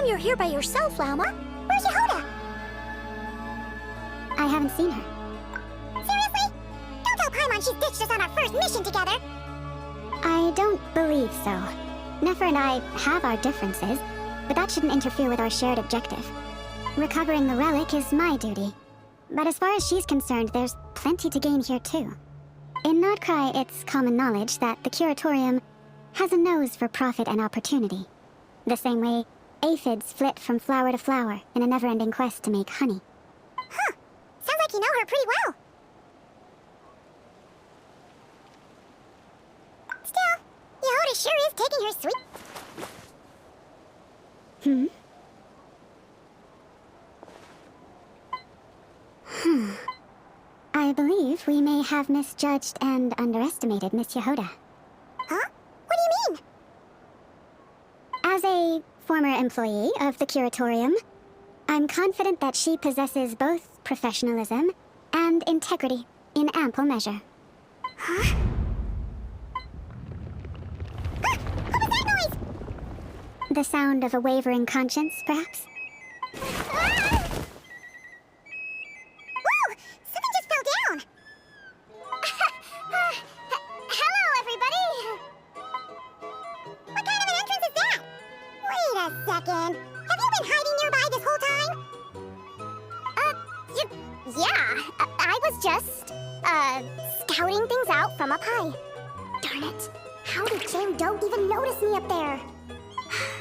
come you're here by yourself, Lauma? Where's Yehoda? I haven't seen her. Seriously? Don't tell Paimon she's ditched us on our first mission together! I don't believe so. Nefer and I have our differences, but that shouldn't interfere with our shared objective. Recovering the relic is my duty. But as far as she's concerned, there's plenty to gain here too. In Notcry, it's common knowledge that the Curatorium has a nose for profit and opportunity. The same way aphids flit from flower to flower in a never-ending quest to make honey. Huh. Sounds like you know her pretty well. Still, Yehoda sure is taking her sweet... I believe we may have misjudged and underestimated Miss Yehoda. Huh? What do you mean? As a former employee of the Curatorium, I'm confident that she possesses both professionalism and integrity in ample measure. Huh? Ah! What was that noise? The sound of a wavering conscience, perhaps? Ah! Whoa! Something just fell down! Hello, everybody! What kind of an entrance is that? Wait a second. Have you been hiding nearby this whole time? Yeah. I was just, scouting things out from up high. Darn it. How did Jane Doe even notice me up there?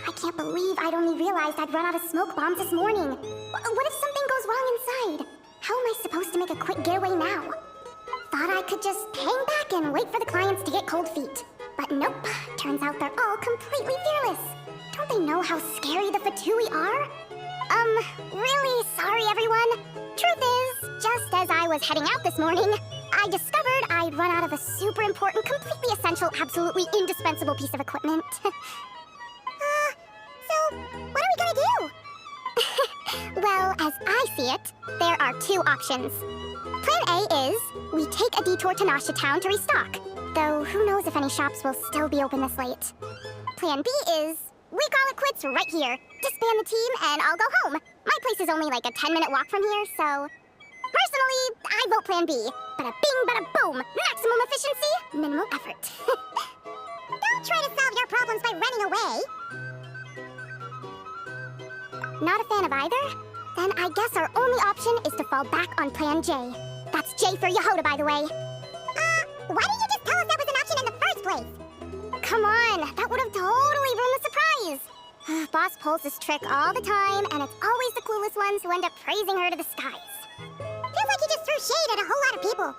I can't believe I'd only realized I'd run out of smoke bombs this morning. What if something goes wrong inside? How am I supposed to make a quick getaway now? Thought I could just hang back and wait for the clients to get cold feet. But nope, turns out they're all completely fearless. Don't they know how scary the Fatui are? Really sorry everyone. Truth is, just as I was heading out this morning, I discovered I'd run out of a super important, completely essential, absolutely indispensable piece of equipment. So, what are we gonna do? Well, as I see it, there are two options. Plan A is, we take a detour to Nasha Town to restock, though who knows if any shops will still be open this late. Plan B is, we call it quits right here, disband the team, and I'll go home. My place is only like a 10-minute walk from here, so... Personally, I vote Plan B. Bada bing, bada boom! Maximum efficiency, minimal effort. Don't try to solve your problems by running away. Not a fan of either? Then I guess our only option is to fall back on Plan J. That's J for Yehoda, by the way. Why didn't you just tell us that was an option in the first place? Come on, that would have totally ruined the surprise. Boss pulls this trick all the time, and it's always the clueless ones who end up praising her to the skies. Feels like you just threw shade at a whole lot of people.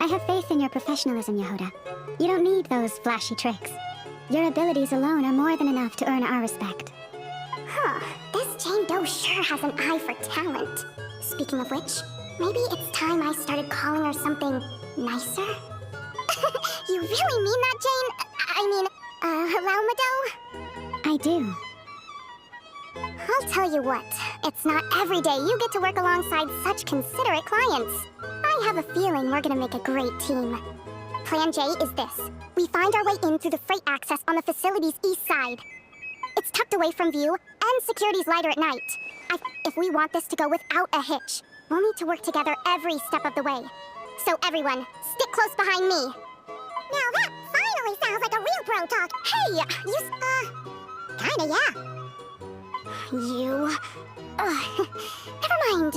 I have faith in your professionalism, Yehoda. You don't need those flashy tricks. Your abilities alone are more than enough to earn our respect. Huh, this Jane Doe sure has an eye for talent. Speaking of which, maybe it's time I started calling her something nicer? You really mean that, Jane? Laumado? I do. I'll tell you what, it's not every day you get to work alongside such considerate clients. I have a feeling we're gonna make a great team. Plan J is this. We find our way in through the freight access on the facility's east side. It's tucked away from view, and security's lighter at night. If we want this to go without a hitch, we'll need to work together every step of the way. So everyone, stick close behind me. Now that finally sounds like a real pro talk. Hey, kinda, yeah. You... never mind.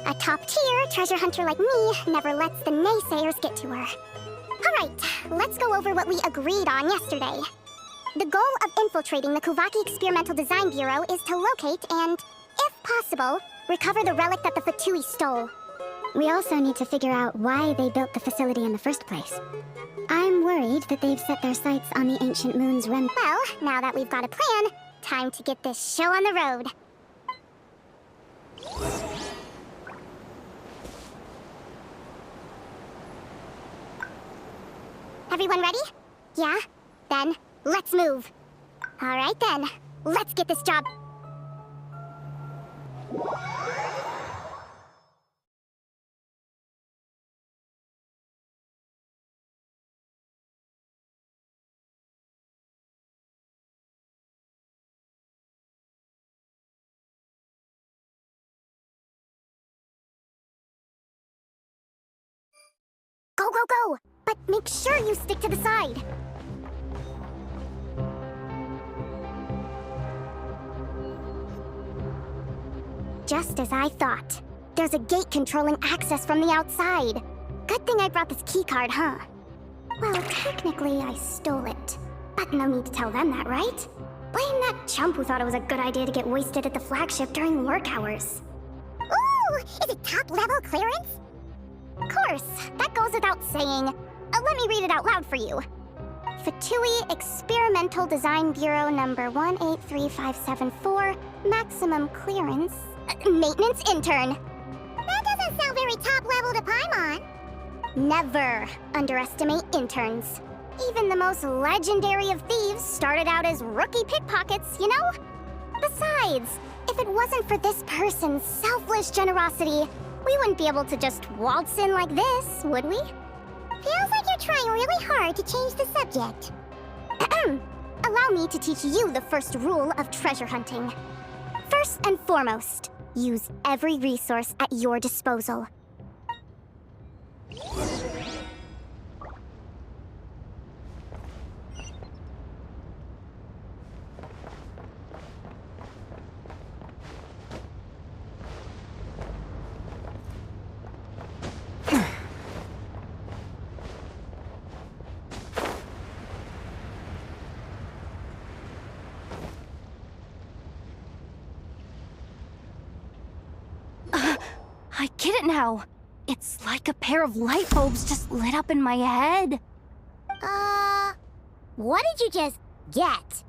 A top-tier treasure hunter like me never lets the naysayers get to her. Alright, let's go over what we agreed on yesterday. The goal of infiltrating the Kuvaki Experimental Design Bureau is to locate and, if possible, recover the relic that the Fatui stole. We also need to figure out why they built the facility in the first place. I'm worried that they've set their sights on the ancient moon's rim. Well, now that we've got a plan, time to get this show on the road. Everyone ready? Yeah? Then, let's move. Alright then, let's get this job. Go, go, go! But make sure you stick to the side. Just as I thought. There's a gate controlling access from the outside. Good thing I brought this keycard, huh? Well, technically, I stole it. But no need to tell them that, right? Blame that chump who thought it was a good idea to get wasted at the flagship during work hours. Ooh, is it top-level clearance? Of course, that goes without saying. Let me read it out loud for you. Fatui Experimental Design Bureau number 183574, maximum clearance. Maintenance intern. That doesn't sound very top-level to Paimon. Never underestimate interns. Even the most legendary of thieves started out as rookie pickpockets, you know? Besides, if it wasn't for this person's selfless generosity, we wouldn't be able to just waltz in like this, would we? Feels like you're trying really hard to change the subject. Allow me to teach you the first rule of treasure hunting. First and foremost, use every resource at your disposal. I get it now. It's like a pair of light bulbs just lit up in my head. What did you just get?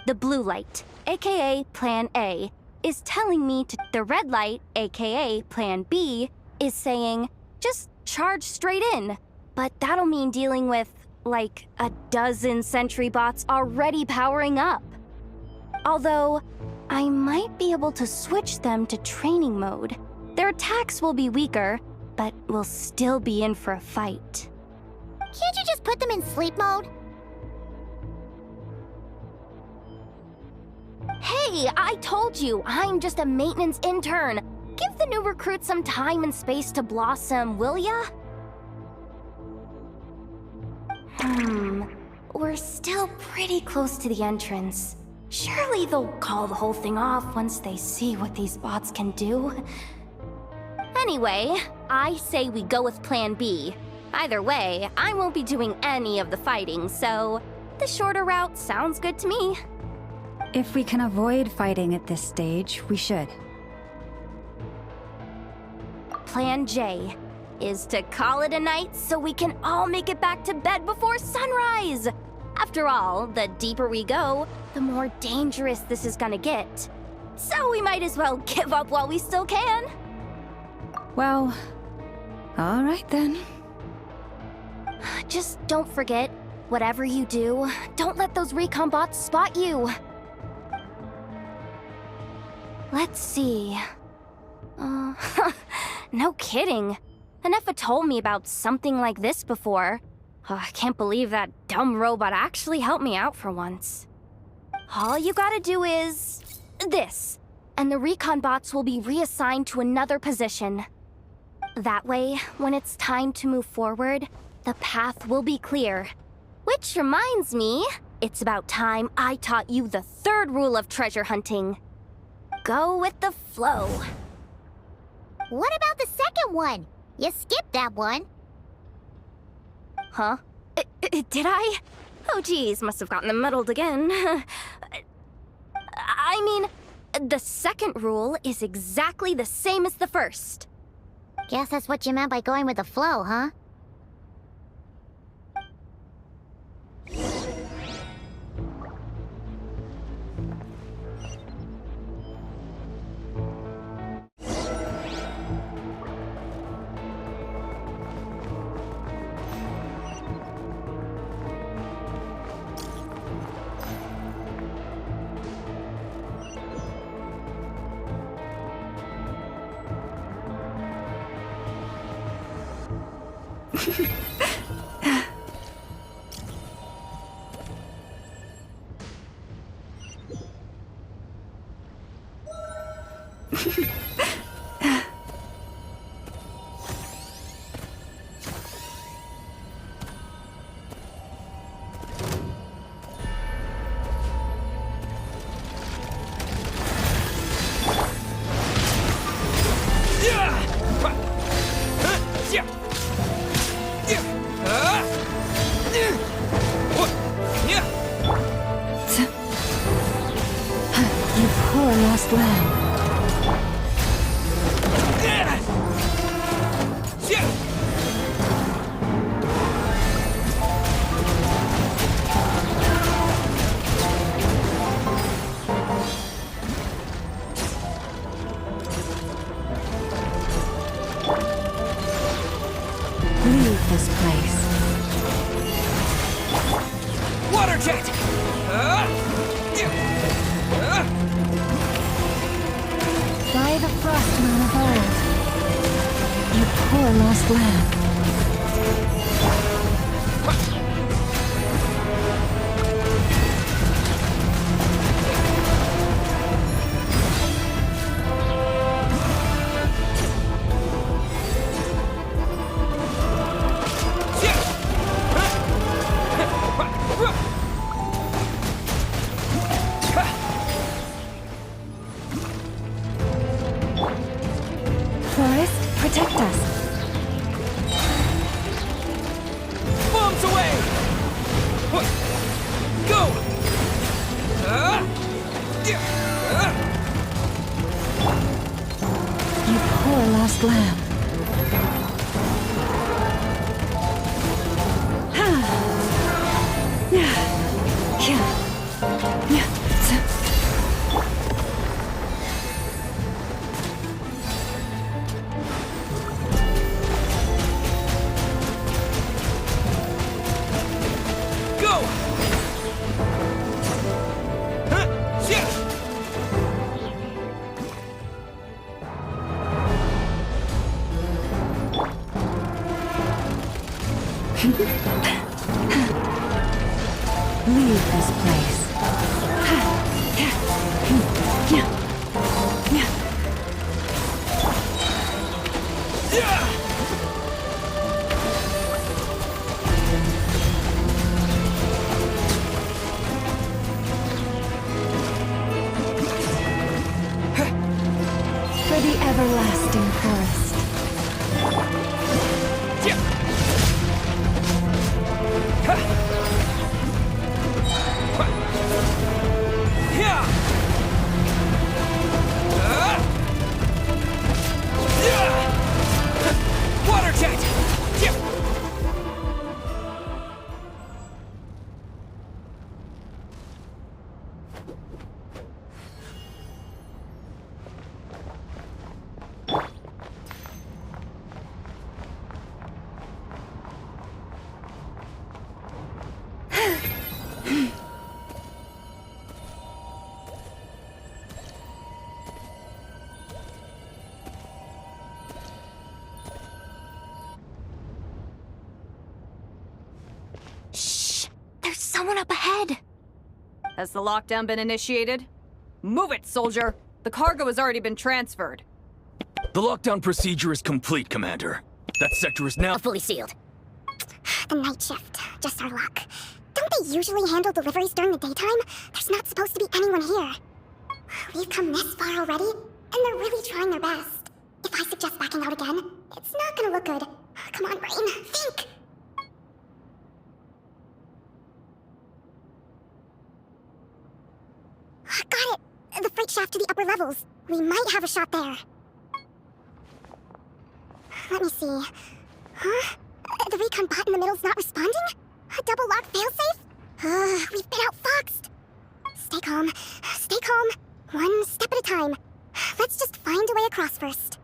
The blue light, aka Plan A, is telling me the red light, aka Plan B, is saying, just charge straight in. But that'll mean dealing with, like, a dozen sentry bots already powering up. Although, I might be able to switch them to training mode. Their attacks will be weaker, but we'll still be in for a fight. Can't you just put them in sleep mode? Hey, I told you, I'm just a maintenance intern. Give the new recruits some time and space to blossom, will ya? We're still pretty close to the entrance. Surely they'll call the whole thing off once they see what these bots can do. Anyway, I say we go with Plan B. Either way, I won't be doing any of the fighting, so the shorter route sounds good to me. If we can avoid fighting at this stage, we should. Plan J is to call it a night so we can all make it back to bed before sunrise. After all, the deeper we go, the more dangerous this is gonna get. So we might as well give up while we still can. Well, all right then. Just don't forget, whatever you do, don't let those recon bots spot you. Let's see. No kidding. Anefa told me about something like this before. I can't believe that dumb robot actually helped me out for once. All you gotta do is this, and the recon bots will be reassigned to another position. That way, when it's time to move forward, the path will be clear. Which reminds me, it's about time I taught you the third rule of treasure hunting. Go with the flow. What about the second one? You skipped that one. Huh? Did I? Oh geez, must have gotten them muddled again. I mean, the second rule is exactly the same as the first. Guess that's what you meant by going with the flow, huh? poor lost lamb. Leave this place. Water jet! By the frost moon of old. You poor lost lamb. Forest, protect us. Bombs away! Go! You poor lost lamb. Go! Leave this place. For the everlasting forest. Water jet! Shh! There's someone up ahead! Has the lockdown been initiated? Move it, soldier! The cargo has already been transferred. The lockdown procedure is complete, Commander. That sector is now Fully sealed. The night shift. Just our luck. Don't they usually handle deliveries during the daytime? There's not supposed to be anyone here. We've come this far already, and they're really trying their best. If I suggest backing out again, it's not gonna look good. Come on, brain. Think! Got it! The freight shaft to the upper levels. We might have a shot there. Let me see. Huh? The recon bot in the middle's not responding? A double lock failsafe? We've been outfoxed. Stay calm. Stay calm. One step at a time. Let's just find a way across first.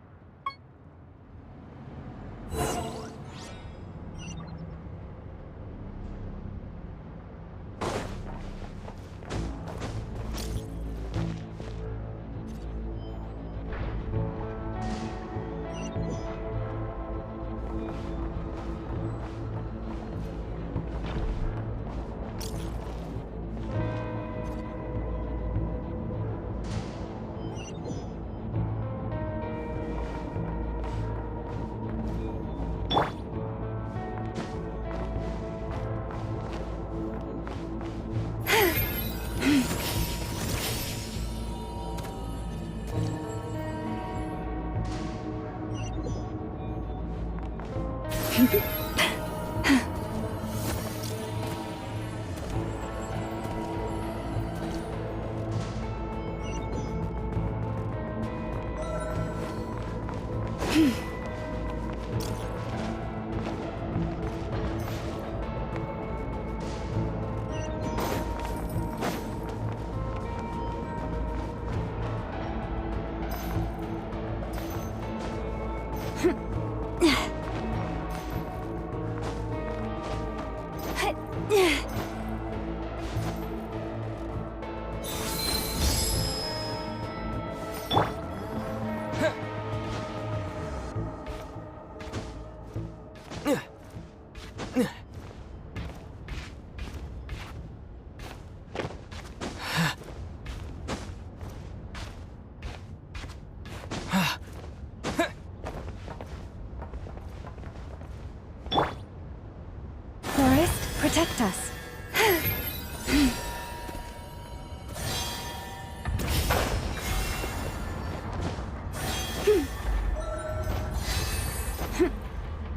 Forest, protect us.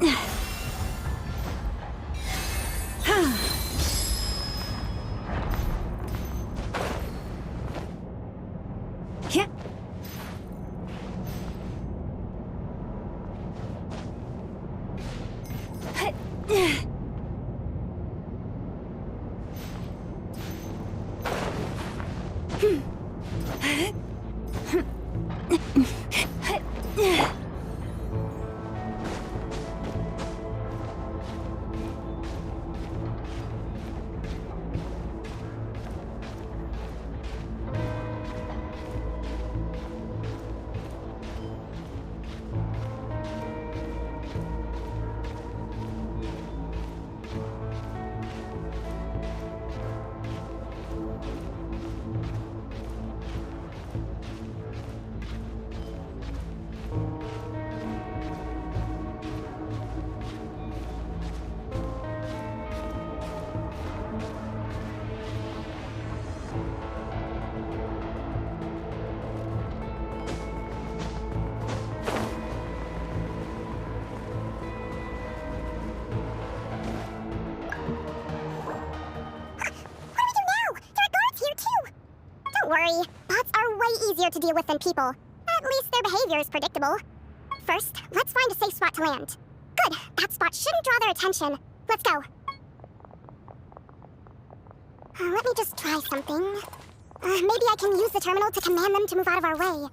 Yeah. Don't worry, bots are way easier to deal with than people. At least their behavior is predictable. First, let's find a safe spot to land. Good, that spot shouldn't draw their attention. Let's go. Let me just try something. Maybe I can use the terminal to command them to move out of our way.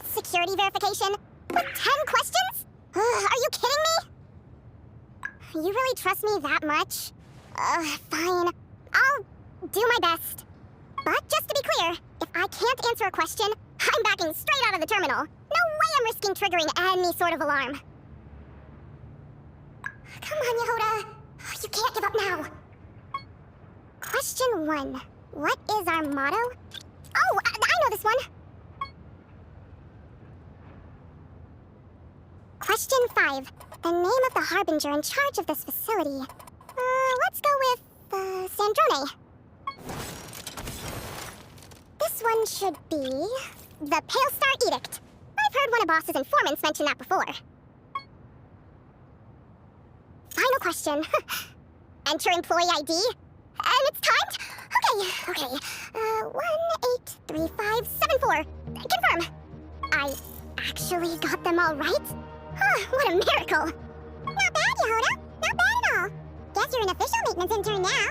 Security verification? With 10 questions? Are you kidding me? You really trust me that much? Fine. I'll do my best. But just to be clear, if I can't answer a question, I'm backing straight out of the terminal. No way I'm risking triggering any sort of alarm. Come on, Yehoda. You can't give up now. Question 1. What is our motto? Oh, I know this one. Question 5. The name of the harbinger in charge of this facility. Let's go with, Sandrone. This one should be the Pale Star Edict. I've heard one of Boss's informants mention that before. Final question. Enter employee ID. And it's timed? Okay. 183574. Confirm. I actually got them all right? What a miracle. Not bad, Yehoda. Not bad at all. Guess you're an official maintenance intern now.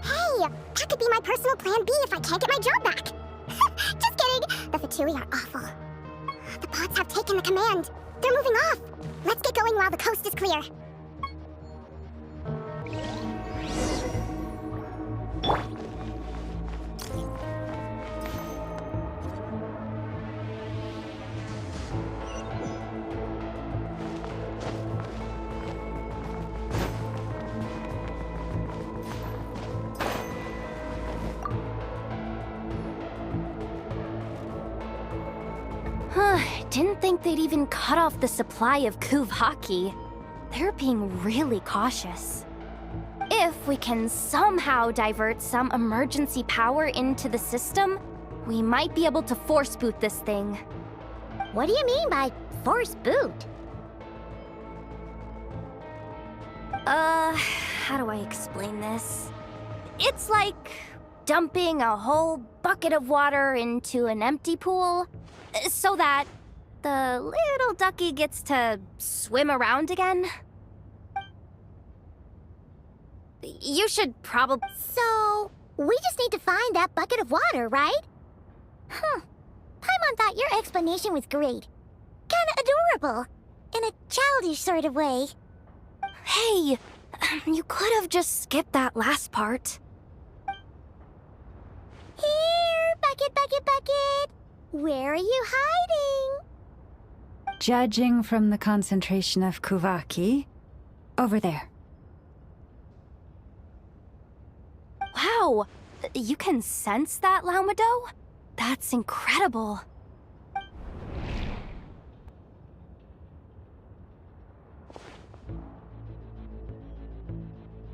Hey, that could be my personal plan B if I can't get my job back. Just kidding. The Fatui are awful. The bots have taken the command. They're moving off. Let's get going while the coast is clear. Didn't think they'd even cut off the supply of Kuv Haki. They're being really cautious. If we can somehow divert some emergency power into the system, we might be able to force boot this thing. What do you mean by force boot? How do I explain this? It's like dumping a whole bucket of water into an empty pool. So that the little ducky gets to swim around again? You should probably... So, we just need to find that bucket of water, right? Huh. Paimon thought your explanation was great. Kinda adorable. In a childish sort of way. Hey, you could have just skipped that last part. Here, bucket, bucket, bucket. Where are you hiding? Judging from the concentration of Kuvaki, over there. Wow, you can sense that, Laumado? That's incredible.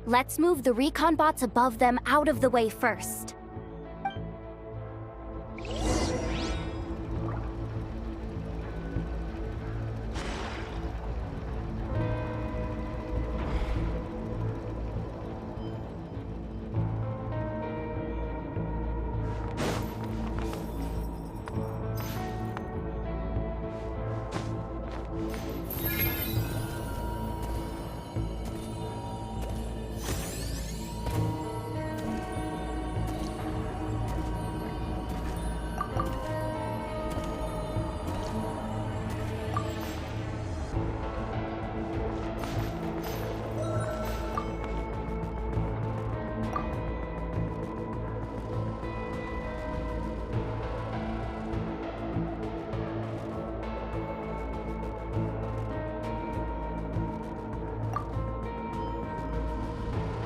Let's move the recon bots above them out of the way first.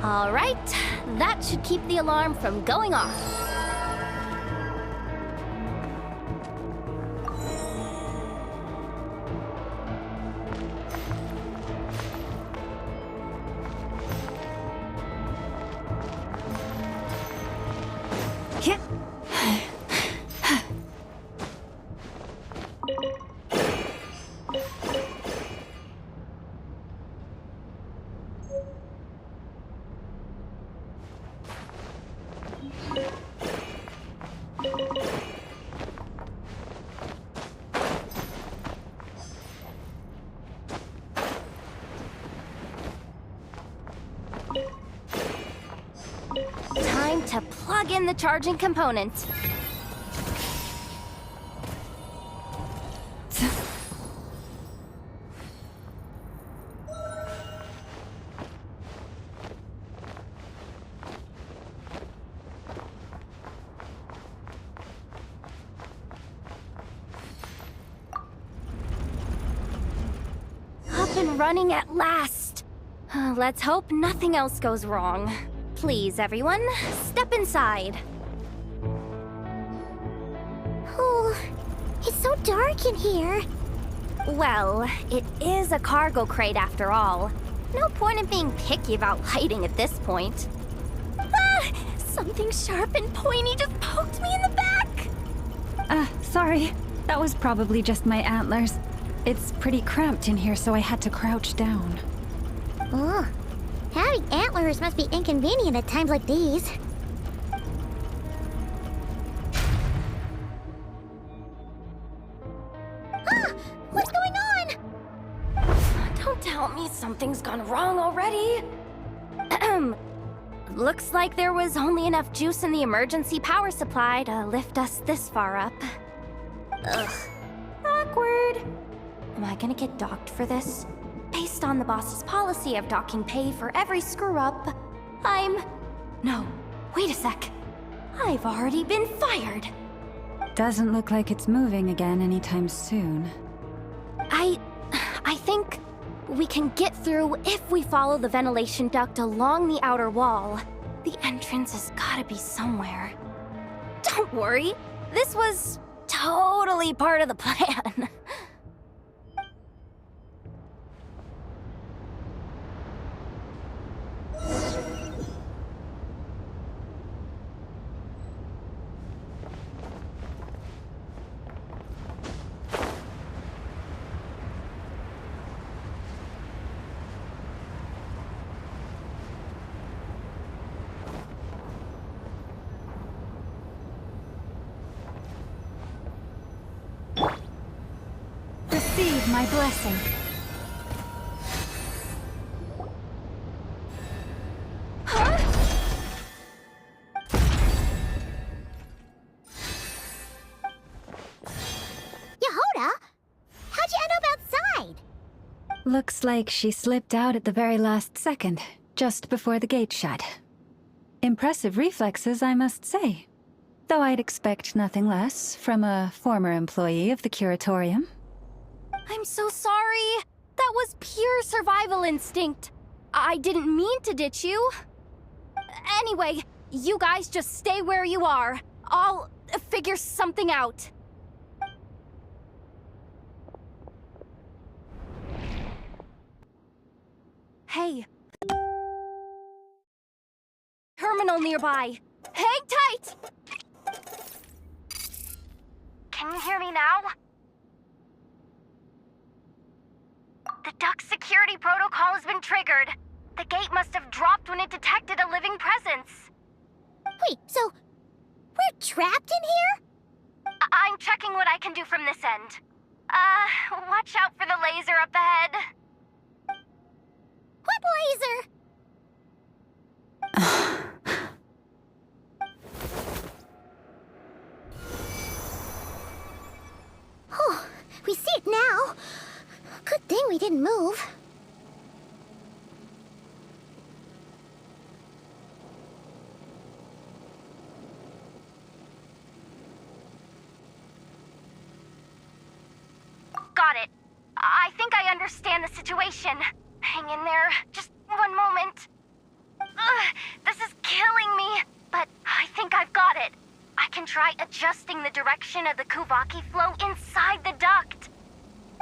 All right, that should keep the alarm from going off. Time to plug in the charging component. Up and running at last. Let's hope nothing else goes wrong. Please, everyone, step inside. Oh, it's so dark in here. Well, it is a cargo crate after all. No point in being picky about lighting at this point. Ah! Something sharp and pointy just poked me in the back! Sorry. That was probably just my antlers. It's pretty cramped in here, so I had to crouch down. Oh, having antlers must be inconvenient at times like these. Ah! What's going on? Don't tell me something's gone wrong already. Looks like there was only enough juice in the emergency power supply to lift us this far up. Ugh. Awkward. Am I gonna get docked for this? Based on the boss's policy of docking pay for every screw-up, No, wait a sec. I've already been fired. Doesn't look like it's moving again anytime soon. I think we can get through if we follow the ventilation duct along the outer wall. The entrance has gotta be somewhere. Don't worry, this was totally part of the plan. receive my blessing. Yehoda? How'd you end up outside? Looks like she slipped out at the very last second, just before the gate shut. Impressive reflexes, I must say. Though I'd expect nothing less from a former employee of the Curatorium. I'm so sorry. That was pure survival instinct. I didn't mean to ditch you. Anyway, you guys just stay where you are. I'll figure something out. Hey. Terminal nearby. Hang tight! Can you hear me now? The duck security protocol has been triggered. The gate must have dropped when it detected a living presence. Wait, so we're trapped in here? I'm checking what I can do from this end. Watch out for the laser up ahead. What laser? Oh, we see it now. Good thing we didn't move. Got it. I think I understand the situation. Hang in there. Just one moment. This is killing me, but I think I've got it. I can try adjusting the direction of the Kuvaki flow inside the duct.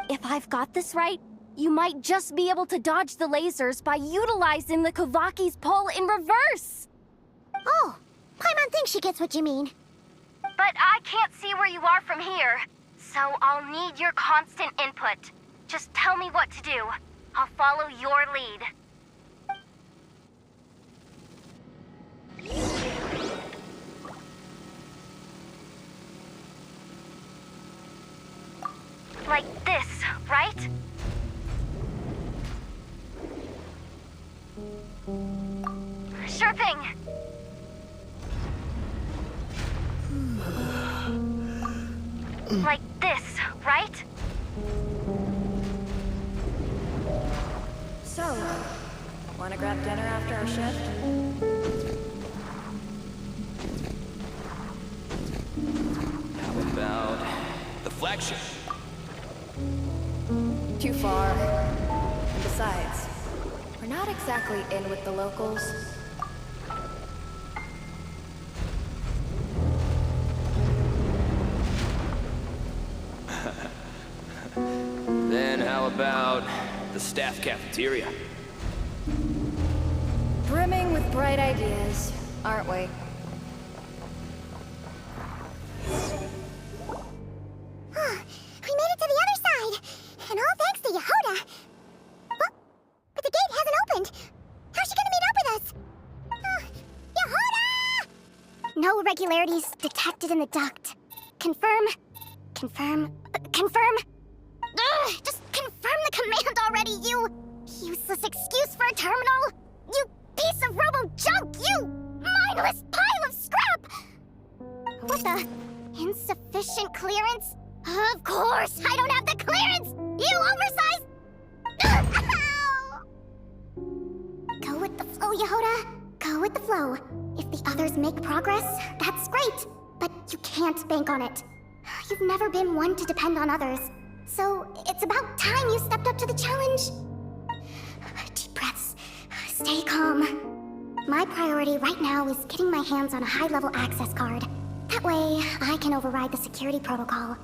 If I've got this right, you might just be able to dodge the lasers by utilizing the Kuvaki's pull in reverse. Oh, Paimon thinks she gets what you mean. But I can't see where you are from here, so I'll need your constant input. Just tell me what to do. I'll follow your lead. Like this, right? Sure thing. Like this, right? So, wanna grab dinner after our shift? How about the flagship? Too far. And besides, we're not exactly in with the locals. Then how about the staff cafeteria? Brimming with bright ideas, aren't we? We made it to the other side! And all thanks to Yehoda! But the gate hasn't opened! How's she gonna meet up with us? Yehoda! No irregularities detected in the duct. Confirm. Confirm. Confirm. Just confirm the command already, you useless excuse for a terminal! You piece of robo-junk! You mindless pile of scrap! What the? Insufficient clearance? Of course! I don't have the clearance! You oversized... Ow! Go with the flow, Yehoda. Go with the flow. If the others make progress, that's great. But you can't bank on it. You've never been one to depend on others. So it's about time you stepped up to the challenge. Deep breaths. Stay calm. My priority right now is getting my hands on a high-level access card. That way, I can override the security protocol.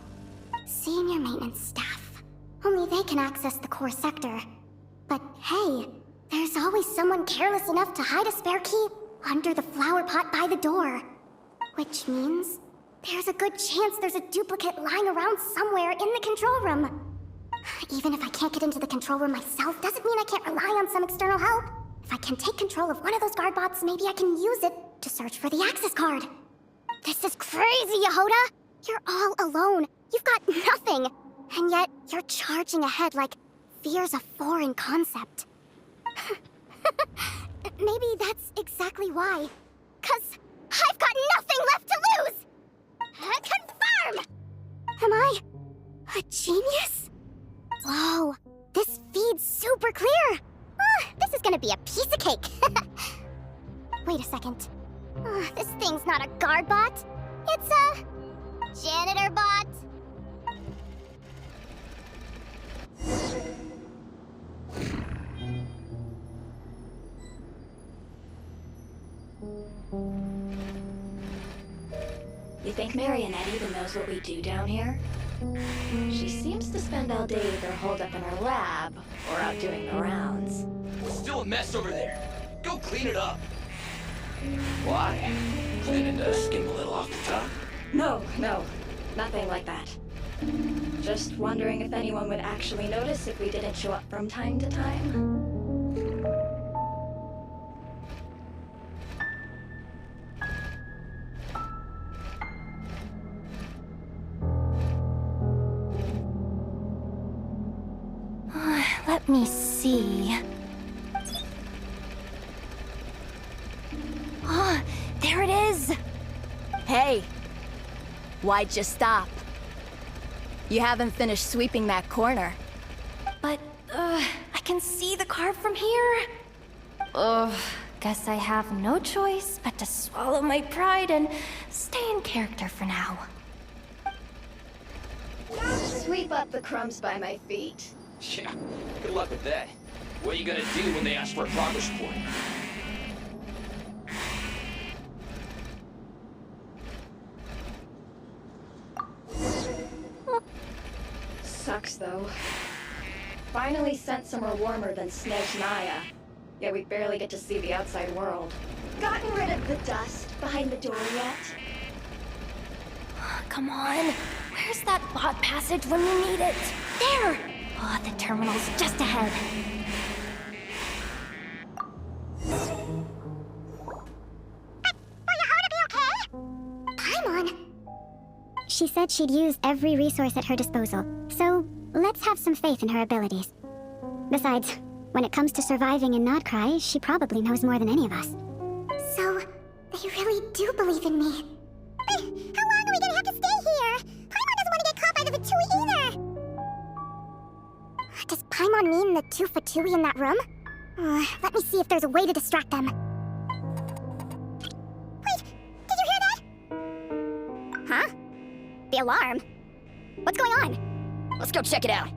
Senior maintenance staff. Only they can access the core sector. But hey, there's always someone careless enough to hide a spare key under the flower pot by the door. Which means there's a good chance there's a duplicate lying around somewhere in the control room. Even if I can't get into the control room myself, doesn't mean I can't rely on some external help. If I can take control of one of those guard bots, maybe I can use it to search for the access card. This is crazy, Yehoda! You're all alone. You've got nothing. And yet, you're charging ahead like fear's a foreign concept. Maybe that's exactly why. 'Cause I've got nothing left to lose! Confirm! Am I a genius? Whoa, this feed's super clear! This is gonna be a piece of cake! Wait a second. This thing's not a guard bot. It's a janitor bot. You think Marionette even knows what we do down here? She seems to spend all day either holed up in her lab or out doing the rounds. It's still a mess over there. Go clean it up. Why? Cleaning the skim a little off the top? No, nothing like that. Just wondering if anyone would actually notice if we didn't show up from time to time. Let me see. Ah, there it is! Hey! Why'd you stop? You haven't finished sweeping that corner. But, I can see the car from here. Ugh, guess I have no choice but to swallow my pride and stay in character for now. Sweep up the crumbs by my feet. Yeah, good luck with that. What are you gonna do when they ask for a progress report? Sucks though. Finally sent somewhere warmer than Snezhnaya. Yet we barely get to see the outside world. Gotten rid of the dust behind the door yet? Come on, where's that bot passage when we need it? There! Oh, the terminal's just ahead. She said she'd use every resource at her disposal, so let's have some faith in her abilities. Besides, when it comes to surviving in Nodcry, she probably knows more than any of us. So, they really do believe in me. How long are we gonna have to stay here? Paimon doesn't want to get caught by the Fatui either! Does Paimon mean the two Fatui in that room? Let me see if there's a way to distract them. Wait, did you hear that? Huh? The alarm? What's going on? Let's go check it out.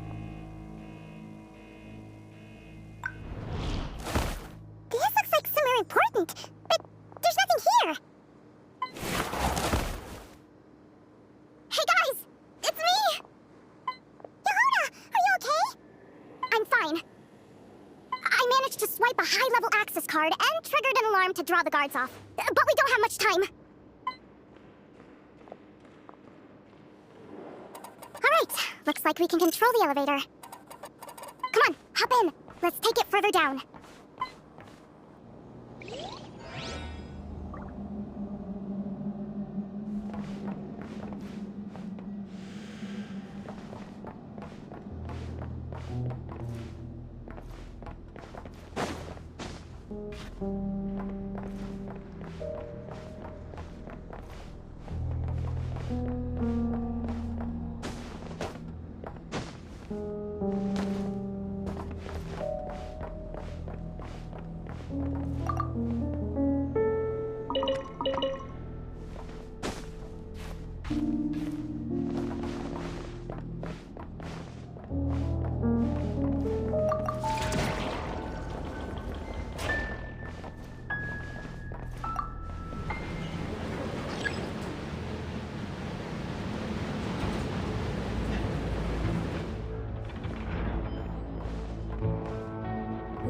This looks like somewhere important, but there's nothing here. Hey guys, it's me! Yehuda, are you okay? I'm fine. I managed to swipe a high-level access card and triggered an alarm to draw the guards off. But we don't have much time. Alright, looks like we can control the elevator. Come on, hop in. Let's take it further down.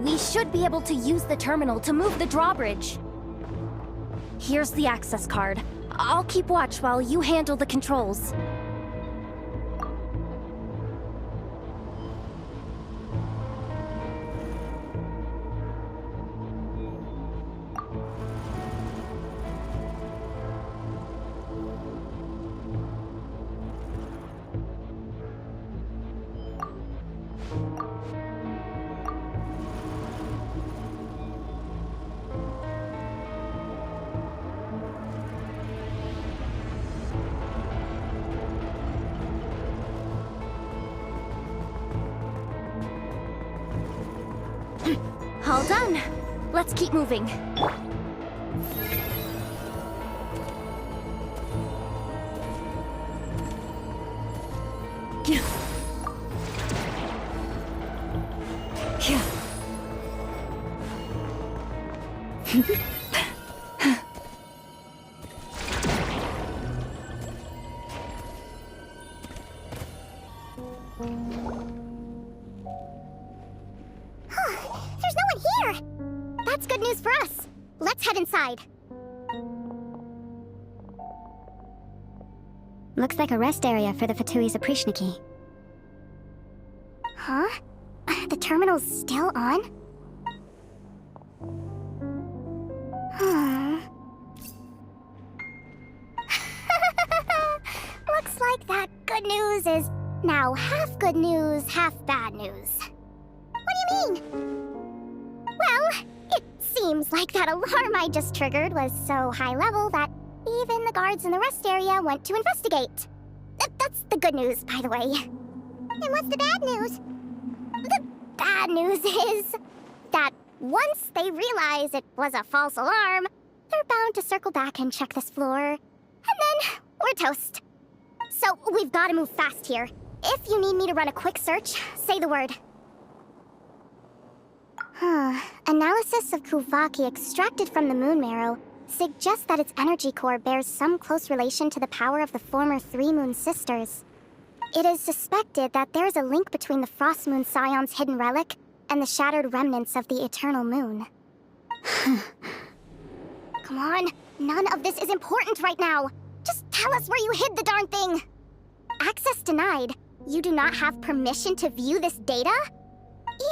We should be able to use the terminal to move the drawbridge. Here's the access card. I'll keep watch while you handle the controls. All done. Let's keep moving. There's no one here! That's good news for us. Let's head inside. Looks like a rest area for the Fatui Zaprichniki. Huh? The terminal's still on? Looks like that good news is now half good news, half bad news. What do you mean? Well, it seems like that alarm I just triggered was so high level that even the guards in the rest area went to investigate. That's the good news, by the way. And what's the bad news? The bad news is that once they realize it was a false alarm, they're bound to circle back and check this floor. And then we're toast. So we've got to move fast here. If you need me to run a quick search, say the word. Analysis of Kuvaki extracted from the moon marrow suggests that its energy core bears some close relation to the power of the former Three Moon Sisters. It is suspected that there is a link between the Frost Moon Scion's hidden relic and the shattered remnants of the Eternal Moon. Come on, none of this is important right now. Just tell us where you hid the darn thing. Access denied. You do not have permission to view this data?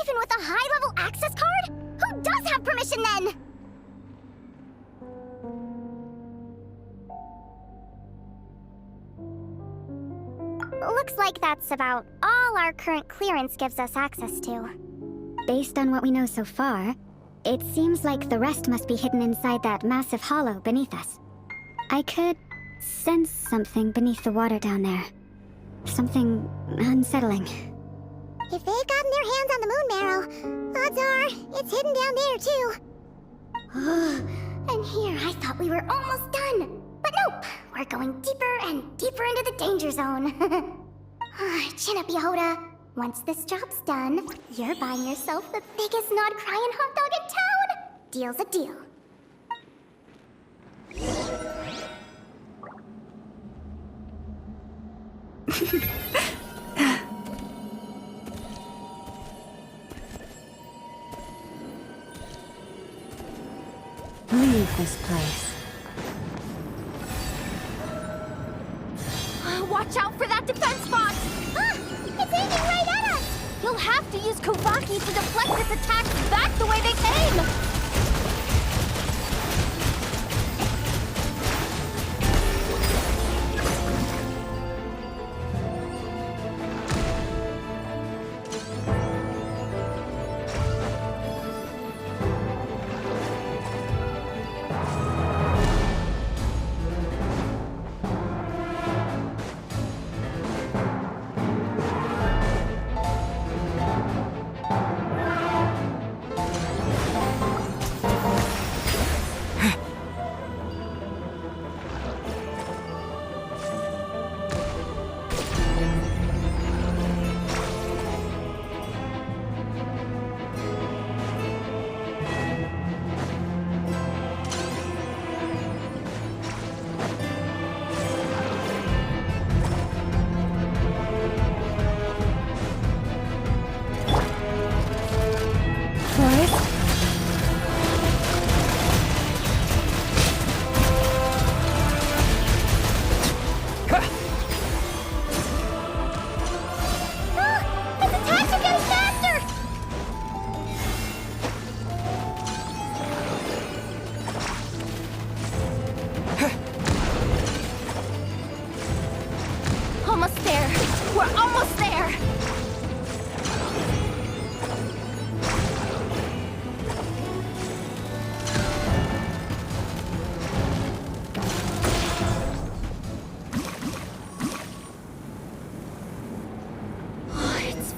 Even with a high-level access card? Who does have permission then? Looks like that's about all our current clearance gives us access to. Based on what we know so far, it seems like the rest must be hidden inside that massive hollow beneath us. I could sense something beneath the water down there. Something unsettling. If they've gotten their hands on the moon marrow, odds are it's hidden down there too. And here I thought we were almost done. But nope, we're going deeper and deeper into the danger zone. Chin up, Yehoda. Once this job's done, you're buying yourself the biggest nod-crying hot dog in town. Deal's a deal. Leave this place. Watch out for that defense box! It's aiming right at us! You'll have to use Kuvaki to deflect its attacks back the way they came!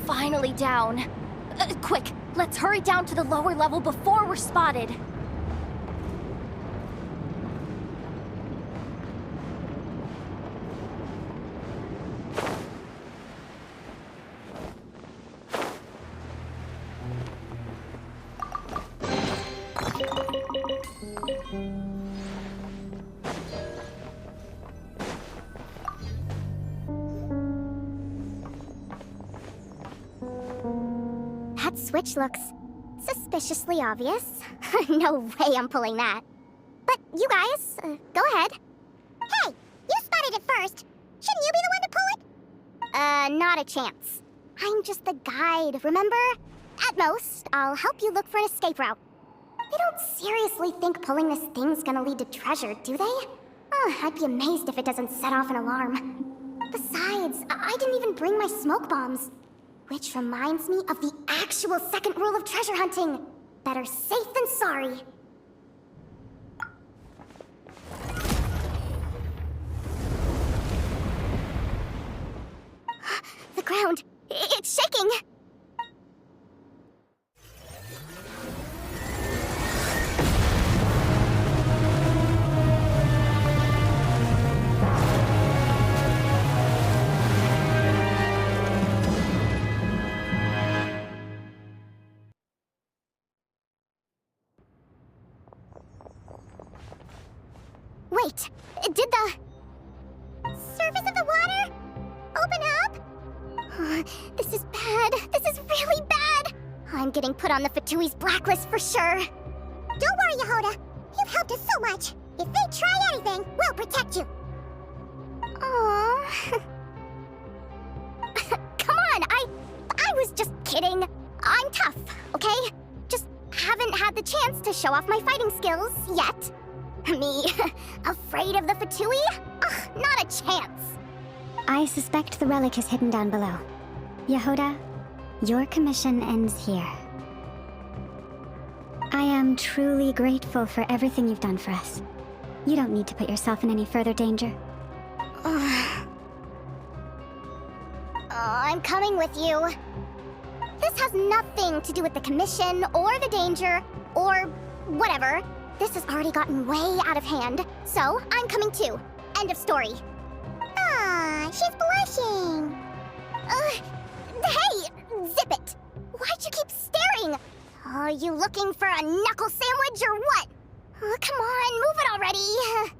Finally down. Quick, let's hurry down to the lower level before we're spotted. That switch looks suspiciously obvious. No way I'm pulling that. But you guys, go ahead. Hey, you spotted it first. Shouldn't you be the one to pull it? Not a chance. I'm just the guide, remember? At most, I'll help you look for an escape route. They don't seriously think pulling this thing's gonna lead to treasure, do they? I'd be amazed if it doesn't set off an alarm. Besides, I didn't even bring my smoke bombs. Which reminds me of the actual second rule of treasure hunting. Better safe than sorry. The ground, it's shaking. Wait, did the surface of the water open up? This is bad. This is really bad. I'm getting put on the Fatui's blacklist for sure. Don't worry, Yehoda. You've helped us so much. If they try anything, we'll protect you. Aww. Come on, I was just kidding. I'm tough, okay? Just haven't had the chance to show off my fighting skills yet. Me, afraid of the Fatui? Ugh, not a chance. I suspect the relic is hidden down below. Yehoda, your commission ends here. I am truly grateful for everything you've done for us. You don't need to put yourself in any further danger. I'm coming with you. This has nothing to do with the commission or the danger or whatever. This has already gotten way out of hand, so I'm coming too. End of story. Ah, she's blushing. Hey, zip it. Why'd you keep staring? Are you looking for a knuckle sandwich or what? Oh, come on, move it already.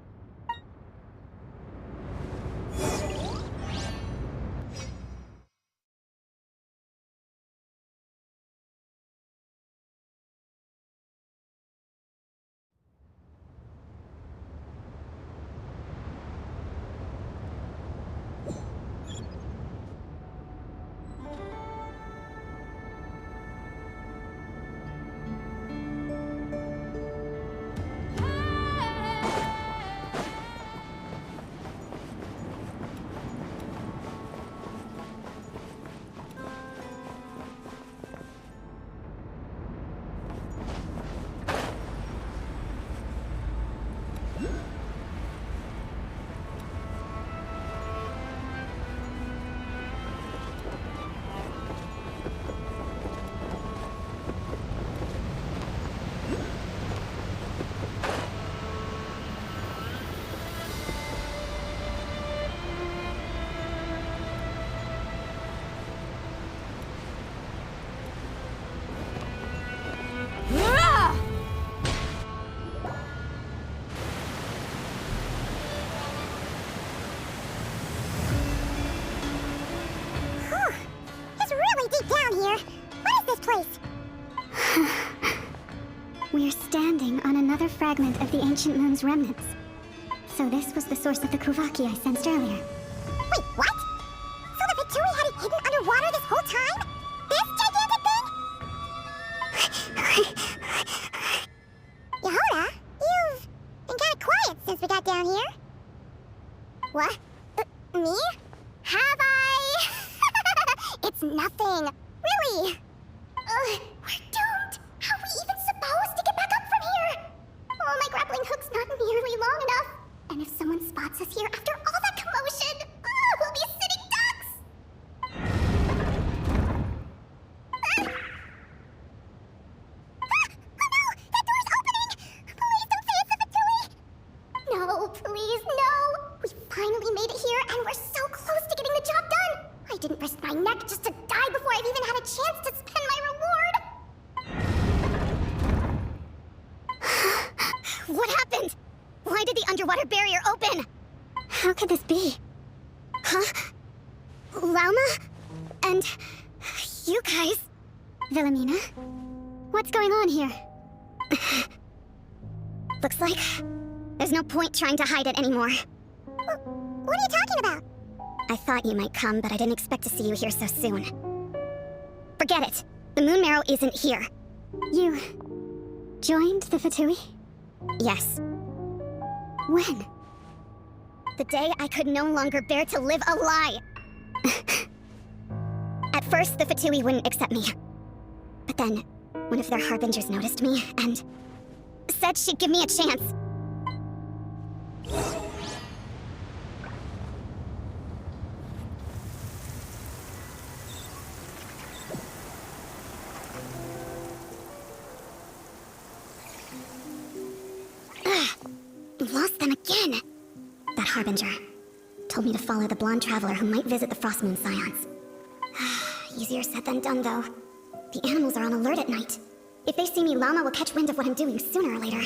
We're standing on another fragment of the ancient moon's remnants. So this was the source of the Kuvaki I sensed earlier. Wait, what? So the Fatui had it hidden underwater this whole time? This gigantic thing? Yehoda, you've been kind of quiet since we got down here. What? Me? Have I? It's nothing. Really? We're doomed. How are we even supposed to get back up from here? Oh, my grappling hook's not nearly long enough. And if someone spots us here after all that commotion, we'll be sitting ducks. How could this be? Huh? Lauma? And you guys? Wilhelmina? What's going on here? Looks like there's no point trying to hide it anymore. What are you talking about? I thought you might come, but I didn't expect to see you here so soon. Forget it. The moon marrow isn't here. You joined the Fatui? Yes. When? The day I could no longer bear to live a lie. At first, the Fatui wouldn't accept me. But then, one of their harbingers noticed me and said she'd give me a chance. Lost them again! That harbinger told me to follow the blonde traveler who might visit the Frostmoon Scions. Easier said than done, though. The animals are on alert at night. If they see me, Llama will catch wind of what I'm doing sooner or later.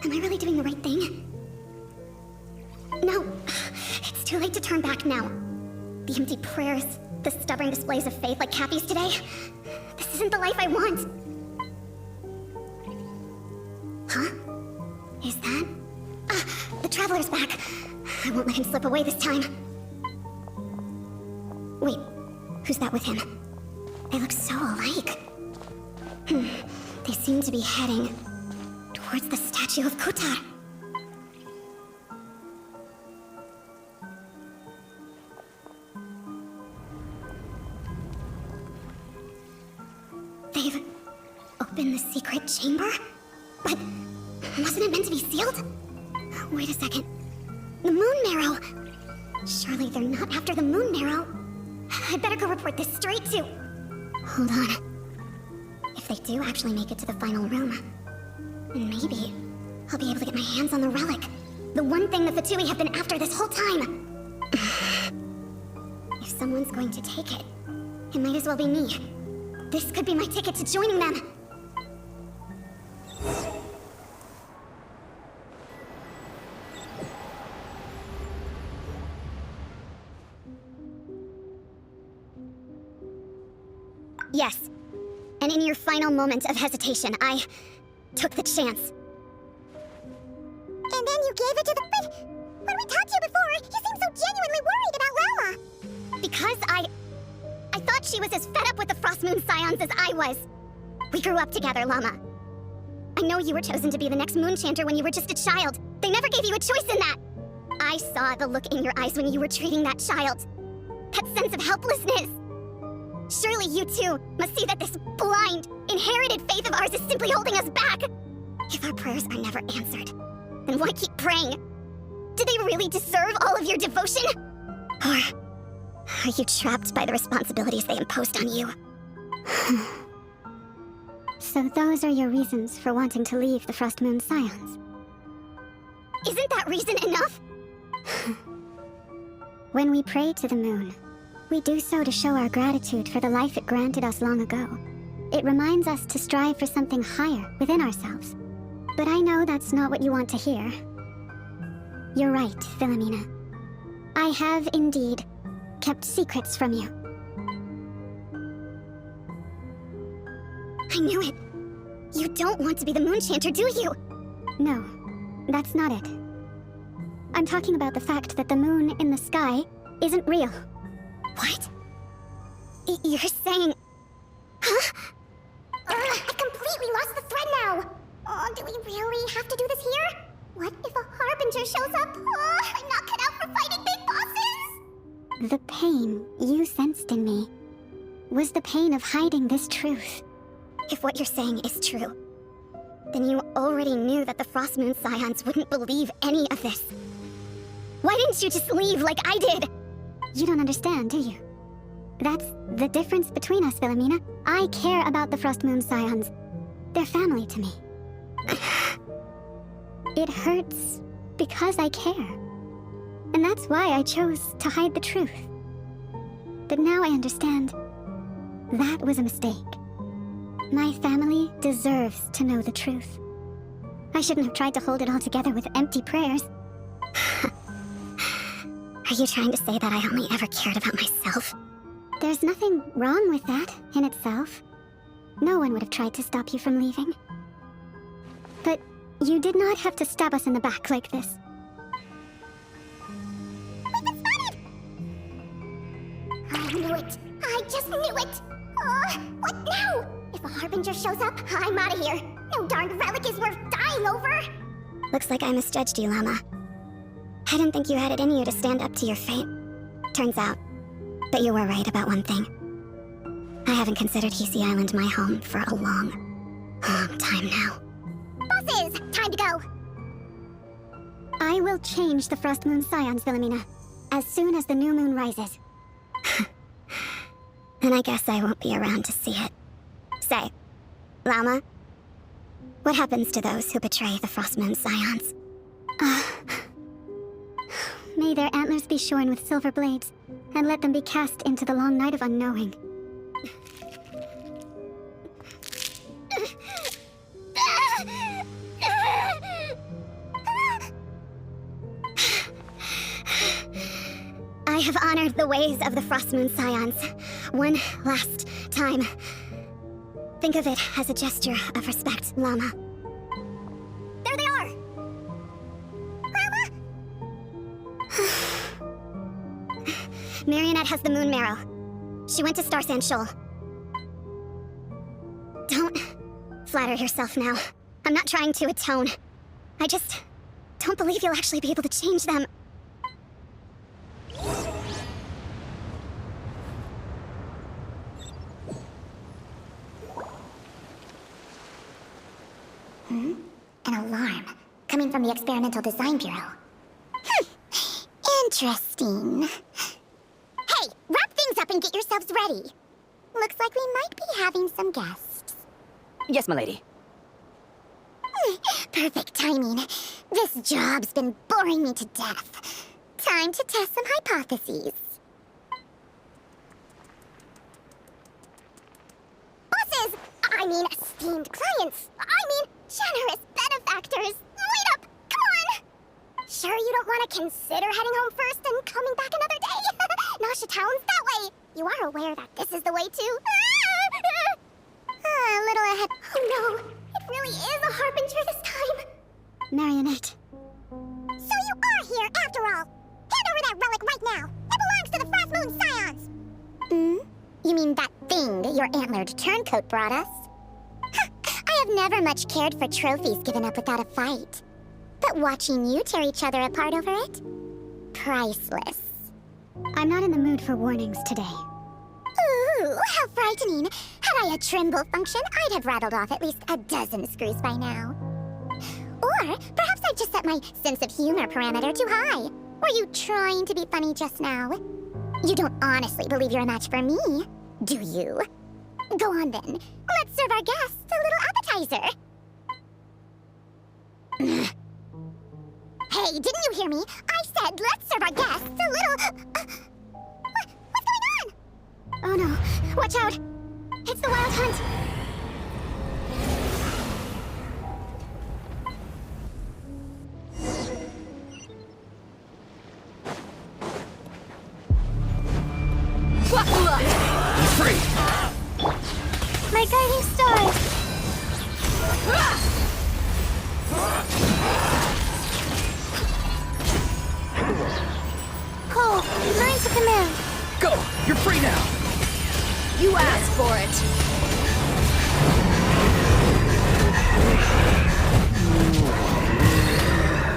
Am I really doing the right thing? No. It's too late to turn back now. The empty prayers, the stubborn displays of faith like Cappy's today. This isn't the life I want. Huh? Is that? The Traveler's back. I won't let him slip away this time. Wait, who's that with him? They look so alike. They seem to be heading towards the statue of Kutar. They've opened the secret chamber? But wasn't it meant to be sealed? Wait a second. The moon marrow! Surely they're not after the moon marrow. I'd better go report this straight to... Hold on. If they do actually make it to the final room, then maybe I'll be able to get my hands on the relic. The one thing the Fatui have been after this whole time. If someone's going to take it, it might as well be me. This could be my ticket to joining them. Yes. And in your final moment of hesitation, I took the chance. And then you gave it to the... But when we talked to you before, you seemed so genuinely worried about Lauma. Because I thought she was as fed up with the Frostmoon Scions as I was. We grew up together, Llama. I know you were chosen to be the next Moon Chanter when you were just a child. They never gave you a choice in that. I saw the look in your eyes when you were treating that child. That sense of helplessness. Surely you too must see that this blind, inherited faith of ours is simply holding us back. If our prayers are never answered, then why keep praying? Do they really deserve all of your devotion? Or are you trapped by the responsibilities they imposed on you? So those are your reasons for wanting to leave the Frostmoon Scions? Isn't that reason enough? When we pray to the moon, we do so to show our gratitude for the life it granted us long ago. It reminds us to strive for something higher within ourselves. But I know that's not what you want to hear. You're right, Wilhelmina. I have indeed kept secrets from you. I knew it. You don't want to be the Moon Chanter, do you? No, that's not it. I'm talking about the fact that the moon in the sky isn't real. What? You're saying... Huh? I completely lost the thread now. Oh, do we really have to do this here? What if a Harbinger shows up? Oh, I'm not cut out for fighting big bosses! The pain you sensed in me was the pain of hiding this truth. If what you're saying is true, then you already knew that the Frostmoon Scions wouldn't believe any of this. Why didn't you just leave like I did? You don't understand, do you? That's the difference between us, Wilhelmina. I care about the Frostmoon Scions. They're family to me. It hurts because I care. And that's why I chose to hide the truth. But now I understand that was a mistake. My family deserves to know the truth. I shouldn't have tried to hold it all together with empty prayers. Are you trying to say that I only ever cared about myself? There's nothing wrong with that, in itself. No one would have tried to stop you from leaving. But you did not have to stab us in the back like this. We've been spotted! I knew it! I just knew it! What now? If a Harbinger shows up, I'm out of here. No darned relic is worth dying over! Looks like I misjudged you, Llama. I didn't think you had it in you to stand up to your fate. Turns out that you were right about one thing. I haven't considered Hisi Island my home for a long, long time now. Bosses! Time to go! I will change the Frost Moon Scions, Wilhelmina, as soon as the new moon rises. And I guess I won't be around to see it. Say, Llama, what happens to those who betray the Frost Moon Scions? May their antlers be shorn with silver blades, and let them be cast into the long night of unknowing. I have honored the ways of the Frost Moon Scions one last time. Think of it as a gesture of respect, Llama. There they are! Grandma! Marionette has the moon marrow. She went to Star Sand Shoal. Don't flatter yourself now. I'm not trying to atone. I just don't believe you'll actually be able to change them. An alarm, coming from the Experimental Design Bureau. Interesting. Hey, wrap things up and get yourselves ready. Looks like we might be having some guests. Yes, milady. Perfect timing. This job's been boring me to death. Time to test some hypotheses. Bosses! I mean, esteemed clients. I mean, generous benefactors. Wait up! Come on! Sure you don't want to consider heading home first and coming back another day? Nasha Town's that way. You are aware that this is the way too. A little ahead. Oh no! It really is a Harbinger this time. Marionette. So you are here after all. Hand over that relic right now. It belongs to the Frost Moon Scions. You mean that thing your antlered turncoat brought us? I have never much cared for trophies given up without a fight. But watching you tear each other apart over it? Priceless. I'm not in the mood for warnings today. Ooh, how frightening. Had I a Trimble function, I'd have rattled off at least a dozen screws by now. Or perhaps I just set my sense of humor parameter too high. Were you trying to be funny just now? You don't honestly believe you're a match for me, do you? Go on then. Let's serve our guests a little appetizer. Hey, didn't you hear me? I said let's serve our guests a little... What's going on? Oh no, watch out! It's the Wild Hunt! Free! My guiding star! Cole, mine to command. Go! You're free now! You asked for it.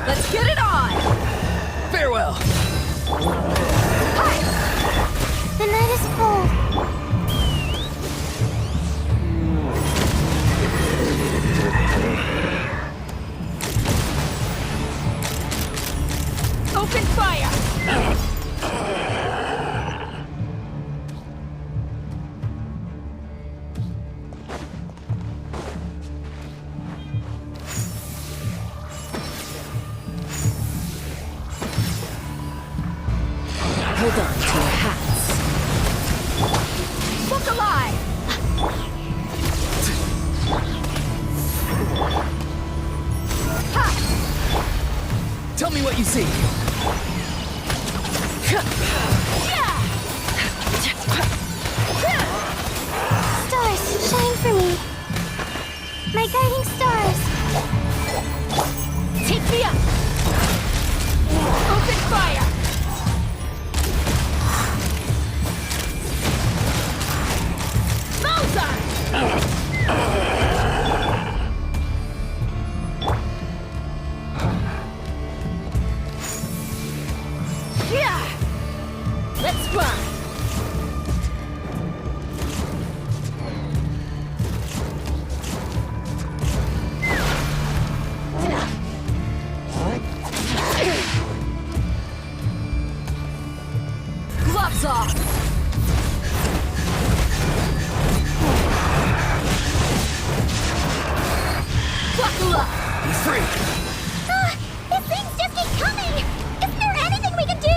Let's get it on! Farewell! The night is cold. Open fire! Hold on to your hats. Look alive! Tell me what you see. Stars, shine for me. My guiding stars. Take me up! Open fire! Yeah! Let's run! Gloves off! Buckle up! He's free. These things just keep coming! Isn't there anything we can do?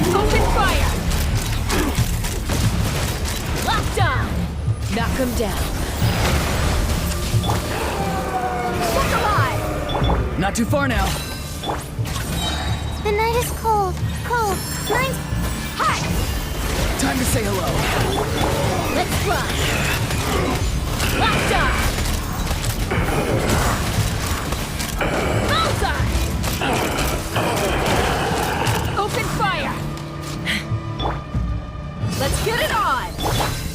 Open fire! Locked on! Knock him down. Look alive! Not too far now. The night is cold. Cold. Mine's Hi! Time to say hello. Let's run! Locked on! Bullseye! Open fire! Let's get it on!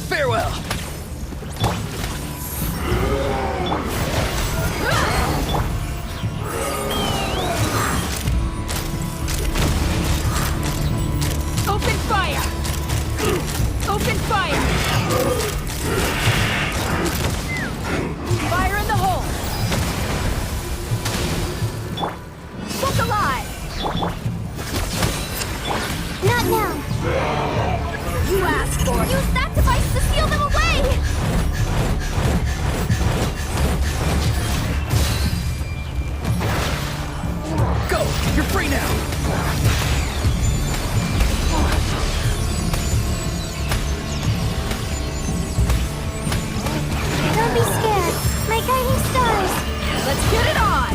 Farewell. Open fire! Open fire! Fire in the hole! Look alive! not now. You asked for it! Use that device to seal them away! Go! You're free now! Don't be scared. My guiding stars. Let's get it on!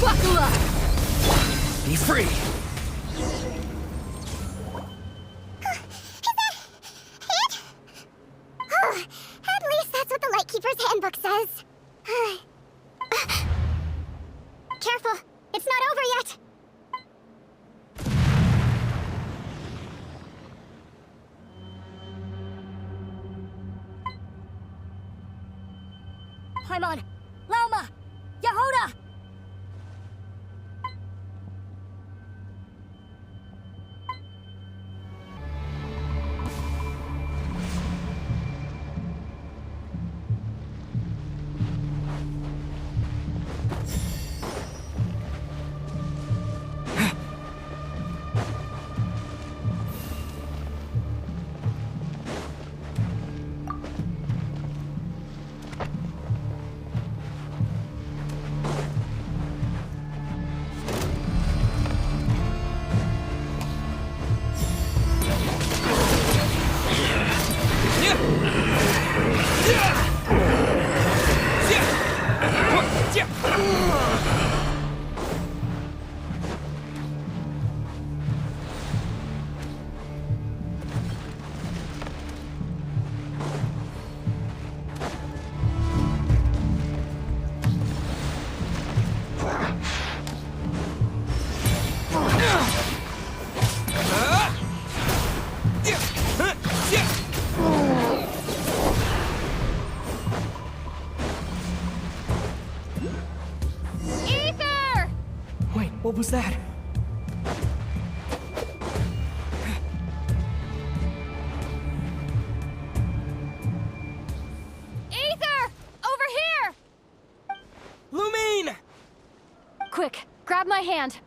Buckle up! Be free! Oh, at least that's what the Lightkeeper's handbook says. Careful, it's not over yet. Paimon! Lauma! Yehuda! What was that? Ether! Over here! Lumine! Quick, grab my hand.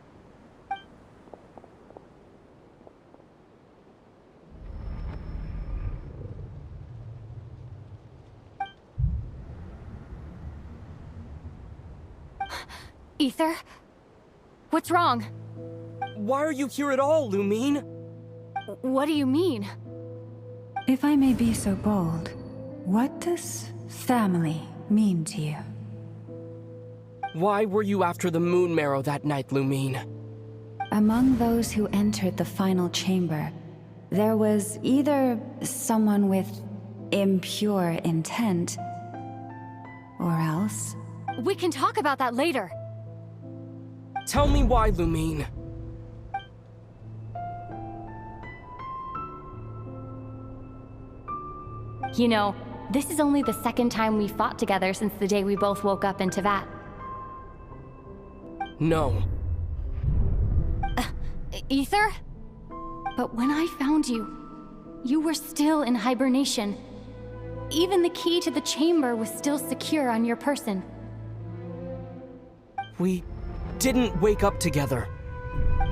Ether? What's wrong? Why are you here at all, Lumine? What do you mean? If I may be so bold, what does family mean to you? Why were you after the moon marrow that night, Lumine? Among those who entered the final chamber, there was either someone with impure intent, or else... We can talk about that later. Tell me why, Lumine. You know, this is only the second time we fought together since the day we both woke up in Teyvat. No. Ether? But when I found you, you were still in hibernation. Even the key to the chamber was still secure on your person. We didn't wake up together.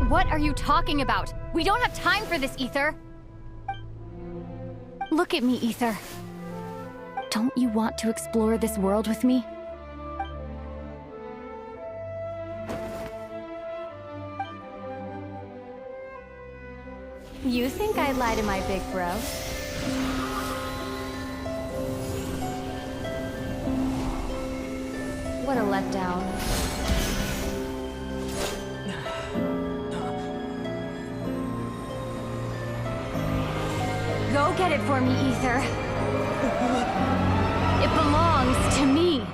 What are you talking about? We don't have time for this, Ether! Look at me, Ether. Don't you want to explore this world with me? You think I'd lie to my big bro? What a letdown. Go get it for me, Ether. It belongs to me.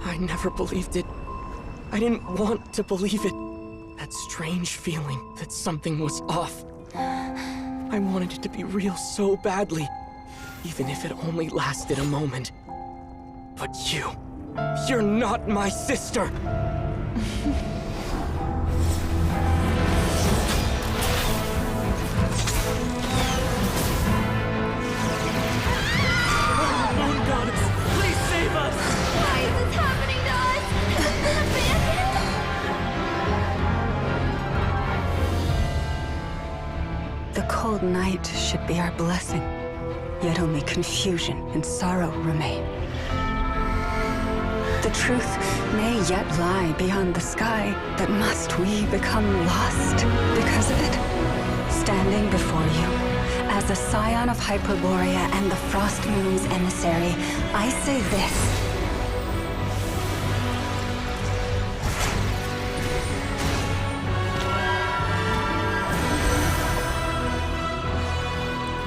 I never believed it. I didn't want to believe it. That strange feeling that something was off. I wanted it to be real so badly, even if it only lasted a moment. But you're not my sister! Moon goddess, please save us! Why is this happening to us? The cold night should be our blessing, yet only confusion and sorrow remain. The truth may yet lie beyond the sky, but must we become lost because of it? Standing before you, as a scion of Hyperborea and the Frost Moon's emissary, I say this.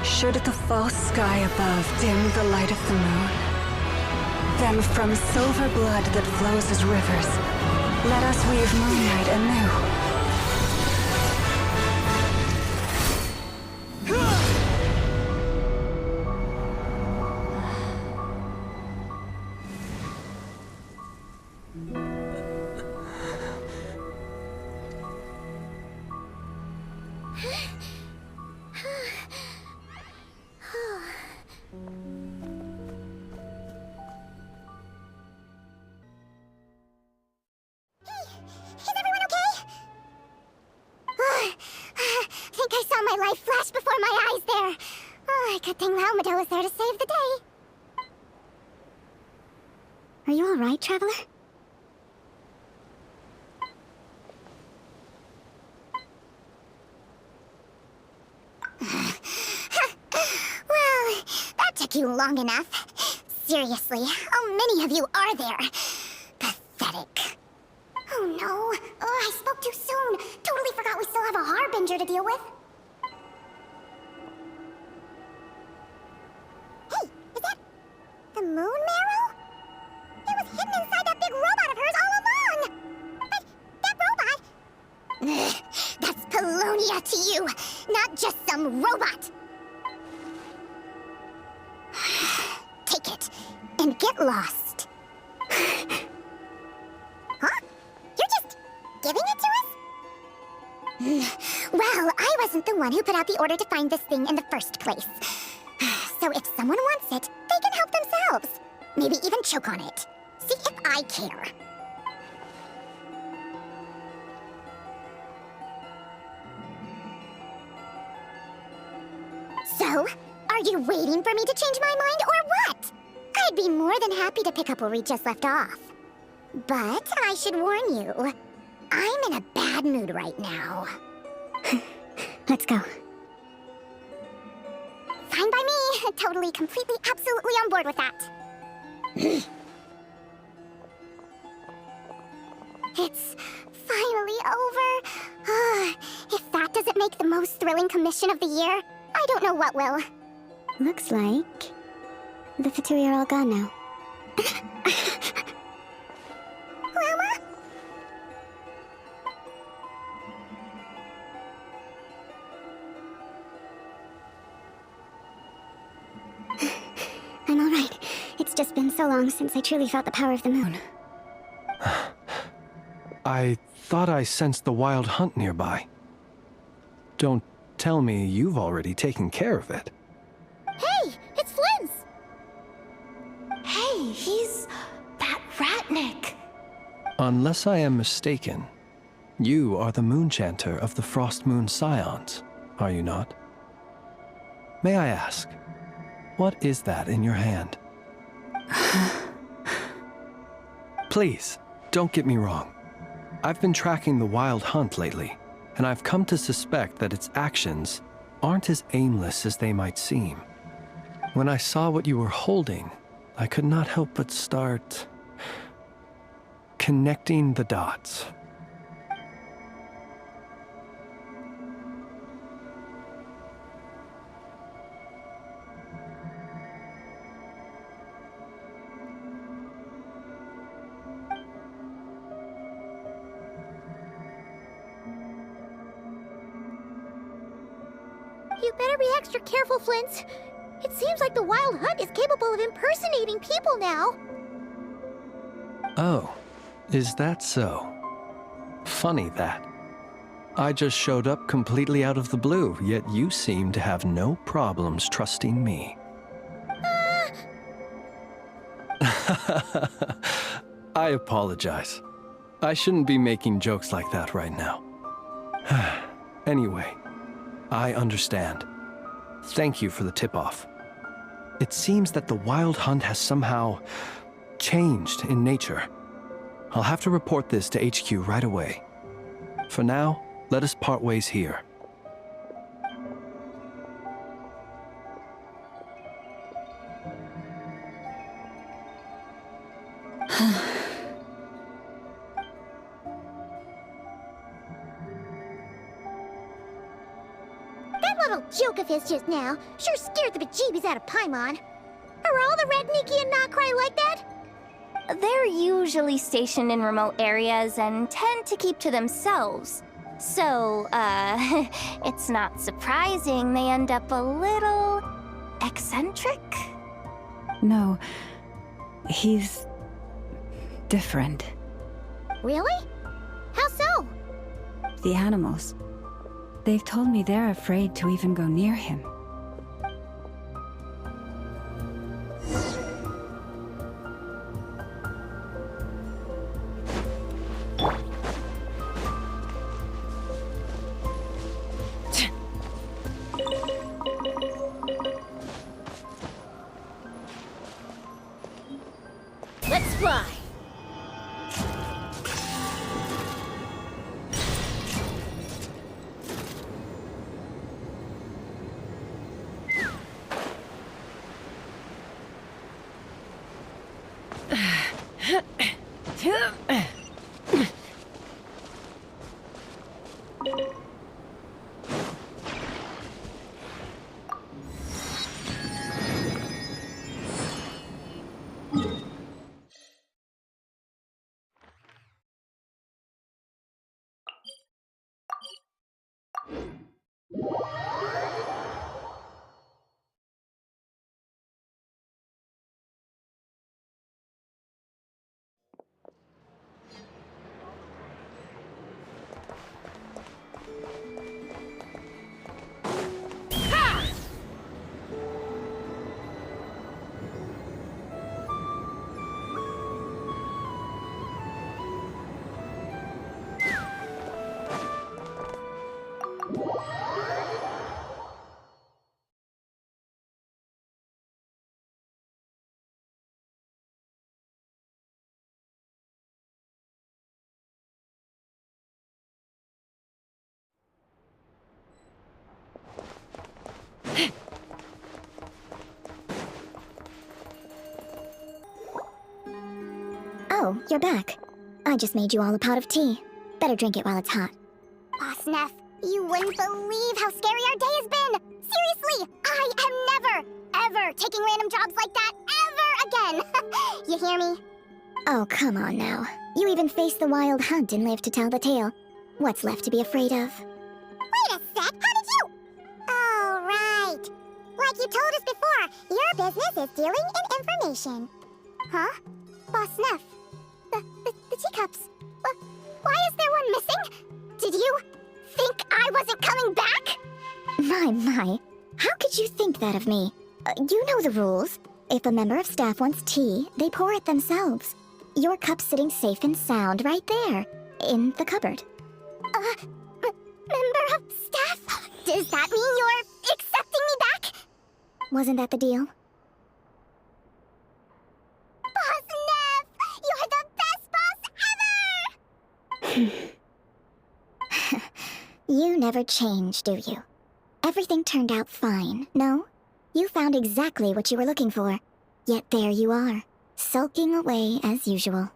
Should the false sky above dim the light of the moon, then from silver blood that flows as rivers, let us weave moonlight anew. Good thing Laumado was there to save the day. Are you all right, Traveler? Well, that took you long enough. Seriously, how many of you are there? Pathetic. Oh no. Oh, I spoke too soon. Totally forgot we still have a Harbinger to deal with. The moon marrow? It was hidden inside that big robot of hers all along! But that robot... That's Polonia to you, not just some robot! Take it, and get lost. one who put out the order to find this thing in the first place. So if someone wants it, they can help themselves. Maybe even choke on it. See if I care. So, are you waiting for me to change my mind or what? I'd be more than happy to pick up where we just left off. But I should warn you, I'm in a bad mood right now. Let's go. Fine by me. Totally, completely, absolutely on board with that. It's finally over. If that doesn't make the most thrilling commission of the year, I don't know what will. Looks like the Fatui are all gone now. Llama? I'm all right. It's just been so long since I truly felt the power of the moon. I thought I sensed the wild hunt nearby. Don't tell me you've already taken care of it. Hey, it's Flynn's! Hey, he's that Ratnik. Unless I am mistaken, you are the Moonchanter of the Frost Moon Scions, are you not? May I ask, what is that in your hand? Please, don't get me wrong. I've been tracking the wild hunt lately, and I've come to suspect that its actions aren't as aimless as they might seem. When I saw what you were holding, I could not help but start connecting the dots. You better be extra careful, Flint. It seems like the Wild Hunt is capable of impersonating people now. Oh, is that so? Funny that. I just showed up completely out of the blue, yet you seem to have no problems trusting me. I apologize. I shouldn't be making jokes like that right now. Anyway, I understand. Thank you for the tip-off. It seems that the Wild Hunt has somehow changed in nature. I'll have to report this to HQ right away. For now, let us part ways here. That little joke of his just now sure scared the bejeebies out of Paimon. Are all the Redniki and Nokrai like that? They're usually stationed in remote areas and tend to keep to themselves. So, it's not surprising they end up a little eccentric. No, he's different. Really? How so? The animals. They've told me they're afraid to even go near him. Let's fly! Oh, you're back. I just made you all a pot of tea. Better drink it while it's hot. Boss Neff, you wouldn't believe how scary our day has been! Seriously, I am never, ever taking random jobs like that ever again! You hear me? Oh, come on now. You even faced the wild hunt and lived to tell the tale. What's left to be afraid of? Wait a sec, how did you? Oh, right. Like you told us before, your business is dealing in information. Huh? Boss Neff, the teacups. Why is there one missing? Did you think I wasn't coming back? My. How could you think that of me? You know the rules. If a member of staff wants tea, they pour it themselves. Your cup's sitting safe and sound right there, in the cupboard. Member of staff? Does that mean you're accepting me back? Wasn't that the deal? Boss Neff, you're the best boss ever! You never change, do you? Everything turned out fine, no? You found exactly what you were looking for. Yet there you are, sulking away as usual.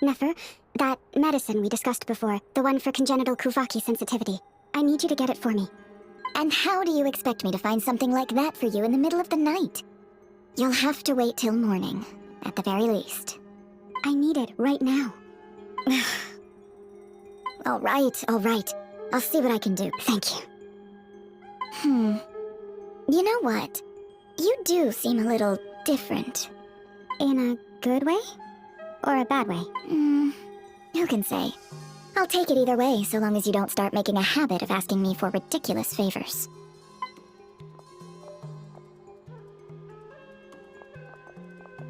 Nefer, that medicine we discussed before, the one for congenital Kuvaki sensitivity, I need you to get it for me. And how do you expect me to find something like that for you in the middle of the night? You'll have to wait till morning, at the very least. I need it right now. All right. I'll see what I can do. Thank you. You know what? You do seem a little different. In a good way? Or a bad way? Who can say? I'll take it either way, so long as you don't start making a habit of asking me for ridiculous favors.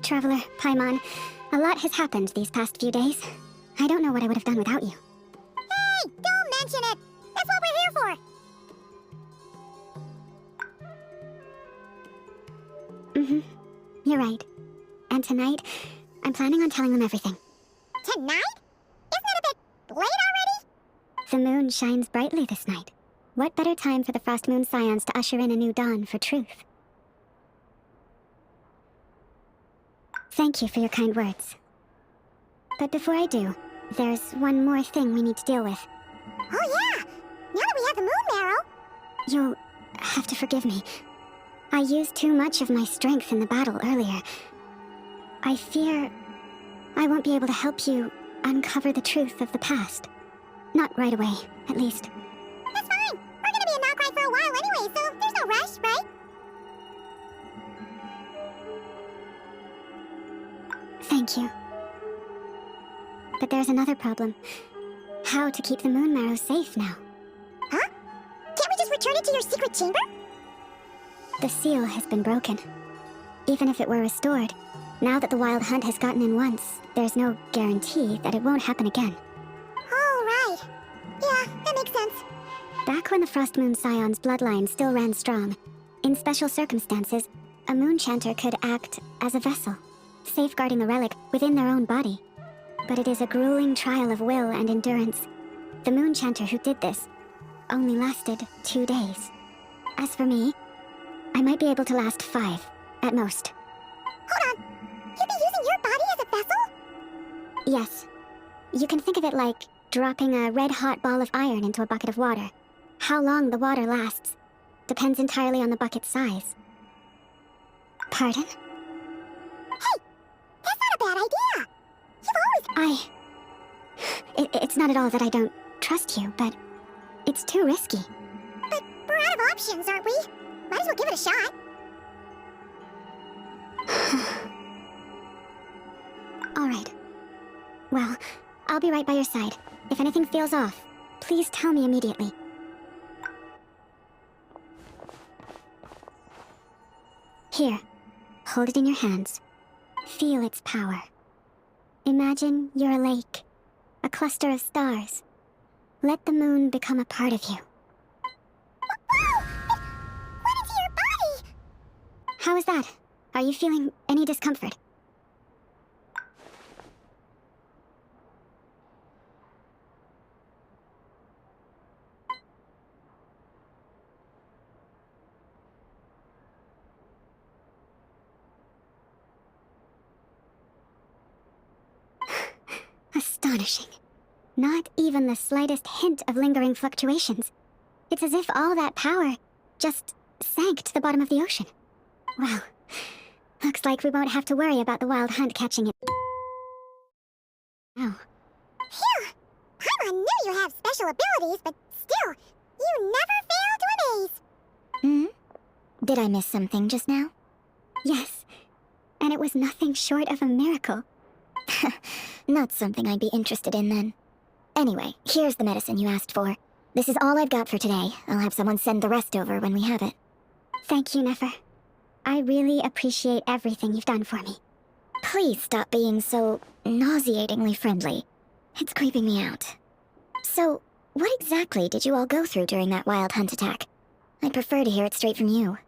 Traveler, Paimon, a lot has happened these past few days. I don't know what I would have done without you. Hey, don't mention it! That's what we're here for! You're right. And tonight, I'm planning on telling them everything. Tonight? Isn't it a bit late already? The moon shines brightly this night. What better time for the Frost Moon Scions to usher in a new dawn for truth? Thank you for your kind words. But before I do, there's one more thing we need to deal with. Oh yeah! Now that we have the moon marrow! You'll have to forgive me. I used too much of my strength in the battle earlier. I fear I won't be able to help you uncover the truth of the past. Not right away, at least. That's fine! We're gonna be in Malcry for a while anyway, so there's no rush, right? Thank you. But there's another problem. How to keep the moon marrow safe now. Huh? Can't we just return it to your secret chamber? The seal has been broken. Even if it were restored, now that the wild hunt has gotten in once, there's no guarantee that it won't happen again. Oh, right. Yeah, that makes sense. Back when the Frost Moon Scion's bloodline still ran strong, in special circumstances, a moon chanter could act as a vessel, safeguarding the relic within their own body. But it is a grueling trial of will and endurance. The moon chanter who did this only lasted 2 days. As for me, I might be able to last 5, at most. Hold on! You'd be using your body as a vessel? Yes. You can think of it like dropping a red-hot ball of iron into a bucket of water. How long the water lasts depends entirely on the bucket's size. Pardon? Hey! That's not a bad idea! You've always... It's not at all that I don't trust you, but it's too risky. But we're out of options, aren't we? Might as well give it a shot. All right. Well, I'll be right by your side. If anything feels off, please tell me immediately. Here, hold it in your hands. Feel its power. Imagine you're a lake, a cluster of stars. Let the moon become a part of you. Whoa! It went into your body! How is that? Are you feeling any discomfort? Astonishing. Not even the slightest hint of lingering fluctuations. It's as if all that power just sank to the bottom of the ocean. Well, looks like we won't have to worry about the wild hunt catching it. Now. Phew! Paimon knew you have special abilities, but still, you never fail to amaze. Hmm? Did I miss something just now? Yes, and it was nothing short of a miracle. Not something I'd be interested in then. Anyway, here's the medicine you asked for. This is all I've got for today. I'll have someone send the rest over when we have it. Thank you, Nefer. I really appreciate everything you've done for me. Please stop being so nauseatingly friendly. It's creeping me out. So, what exactly did you all go through during that wild hunt attack? I'd prefer to hear it straight from you.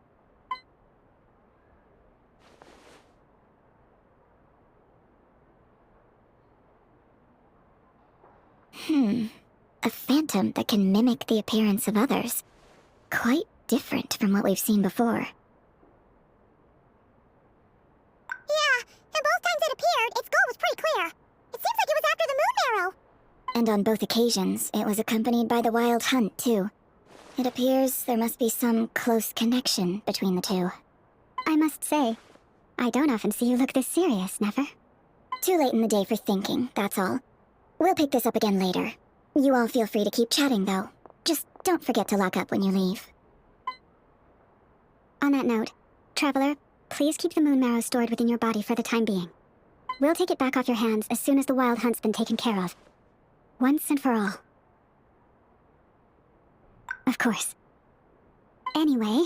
A phantom that can mimic the appearance of others. Quite different from what we've seen before. Yeah, and both times it appeared, its goal was pretty clear. It seems like it was after the moon marrow. And on both occasions, it was accompanied by the wild hunt, too. It appears there must be some close connection between the two. I must say, I don't often see you look this serious, Nefer. Too late in the day for thinking, that's all. We'll pick this up again later. You all feel free to keep chatting, though. Just don't forget to lock up when you leave. On that note, Traveler, please keep the moon marrow stored within your body for the time being. We'll take it back off your hands as soon as the wild hunt's been taken care of. Once and for all. Of course. Anyway,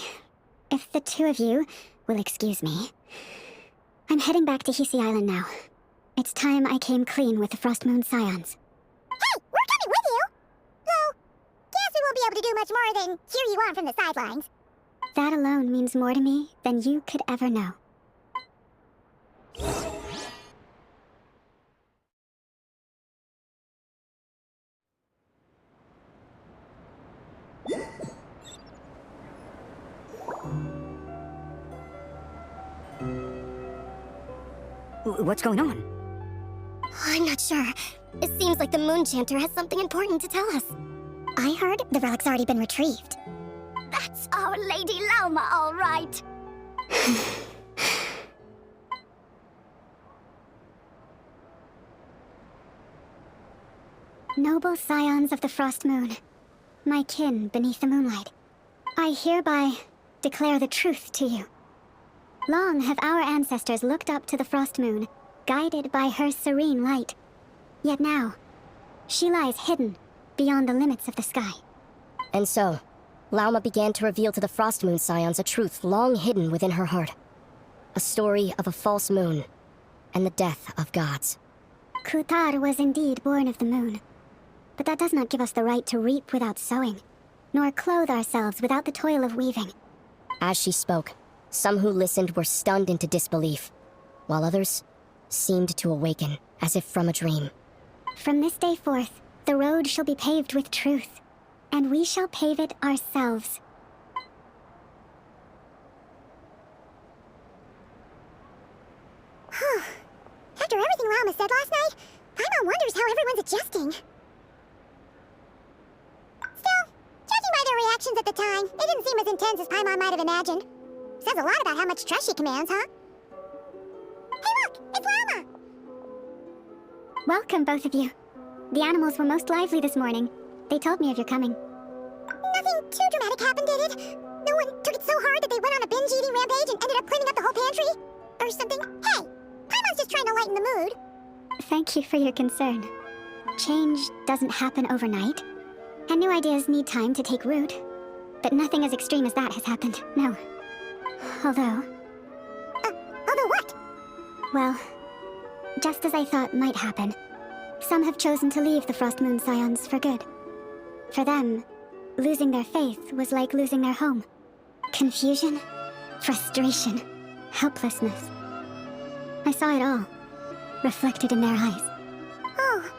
if the two of you will excuse me, I'm heading back to Hisi Island now. It's time I came clean with the Frost Moon Scions. Hey, we're coming with you! Though, guess we won't be able to do much more than cheer you on from the sidelines. That alone means more to me than you could ever know. What's going on? I'm not sure. It seems like the Moon Chanter has something important to tell us. I heard the relic's already been retrieved. That's Our Lady Lauma, all right. Noble scions of the Frost Moon, my kin beneath the moonlight, I hereby declare the truth to you. Long have our ancestors looked up to the Frost Moon, guided by her serene light. Yet now, she lies hidden beyond the limits of the sky. And so, Lauma began to reveal to the Frost Moon Scions a truth long hidden within her heart. A story of a false moon, and the death of gods. Kutar was indeed born of the moon. But that does not give us the right to reap without sowing, nor clothe ourselves without the toil of weaving. As she spoke, some who listened were stunned into disbelief, while others seemed to awaken, as if from a dream. From this day forth, the road shall be paved with truth, and we shall pave it ourselves. After everything Lauma said last night, Paimon wonders how everyone's adjusting. Still, judging by their reactions at the time, they didn't seem as intense as Paimon might have imagined. Says a lot about how much trust she commands, huh? Hey look, it's Lauma! Welcome, both of you. The animals were most lively this morning. They told me of your coming. Nothing too dramatic happened, did it? No one took it so hard that they went on a binge-eating rampage and ended up cleaning up the whole pantry? Or something? Hey, Paimon's just trying to lighten the mood. Thank you for your concern. Change doesn't happen overnight, and new ideas need time to take root. But nothing as extreme as that has happened, no. Although what? Well, just as I thought might happen, some have chosen to leave the Frost Moon Scions for good. For them, losing their faith was like losing their home. Confusion, frustration, helplessness. I saw it all, reflected in their eyes. Oh.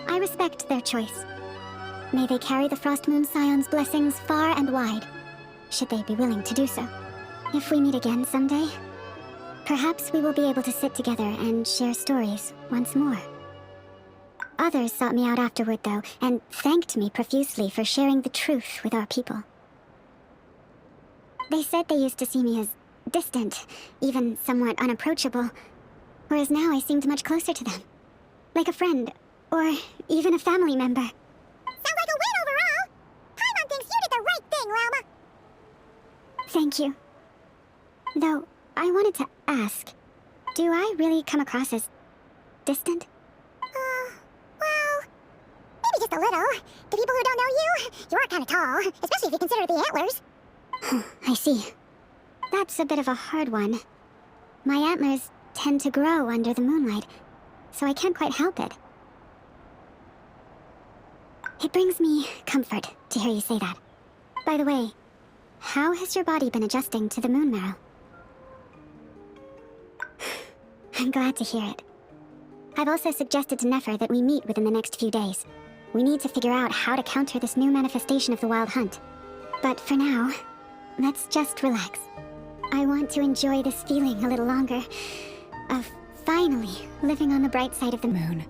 I respect their choice. May they carry the Frost Moon Scions' blessings far and wide, should they be willing to do so. If we meet again someday, perhaps we will be able to sit together and share stories once more. Others sought me out afterward, though, and thanked me profusely for sharing the truth with our people. They said they used to see me as distant, even somewhat unapproachable, whereas now I seemed much closer to them. Like a friend, or even a family member. Sounds like a win overall! Paimon thinks you did the right thing, Lauma! Thank you. Though, I wanted to ask, do I really come across as distant? Well, maybe just a little. To people who don't know you, you are kind of tall, especially if you consider the antlers. I see. That's a bit of a hard one. My antlers tend to grow under the moonlight, so I can't quite help it. It brings me comfort to hear you say that. By the way, how has your body been adjusting to the moon marrow? I'm glad to hear it. I've also suggested to Nefer that we meet within the next few days. We need to figure out how to counter this new manifestation of the Wild Hunt. But for now, let's just relax. I want to enjoy this feeling a little longer, of finally living on the bright side of the moon.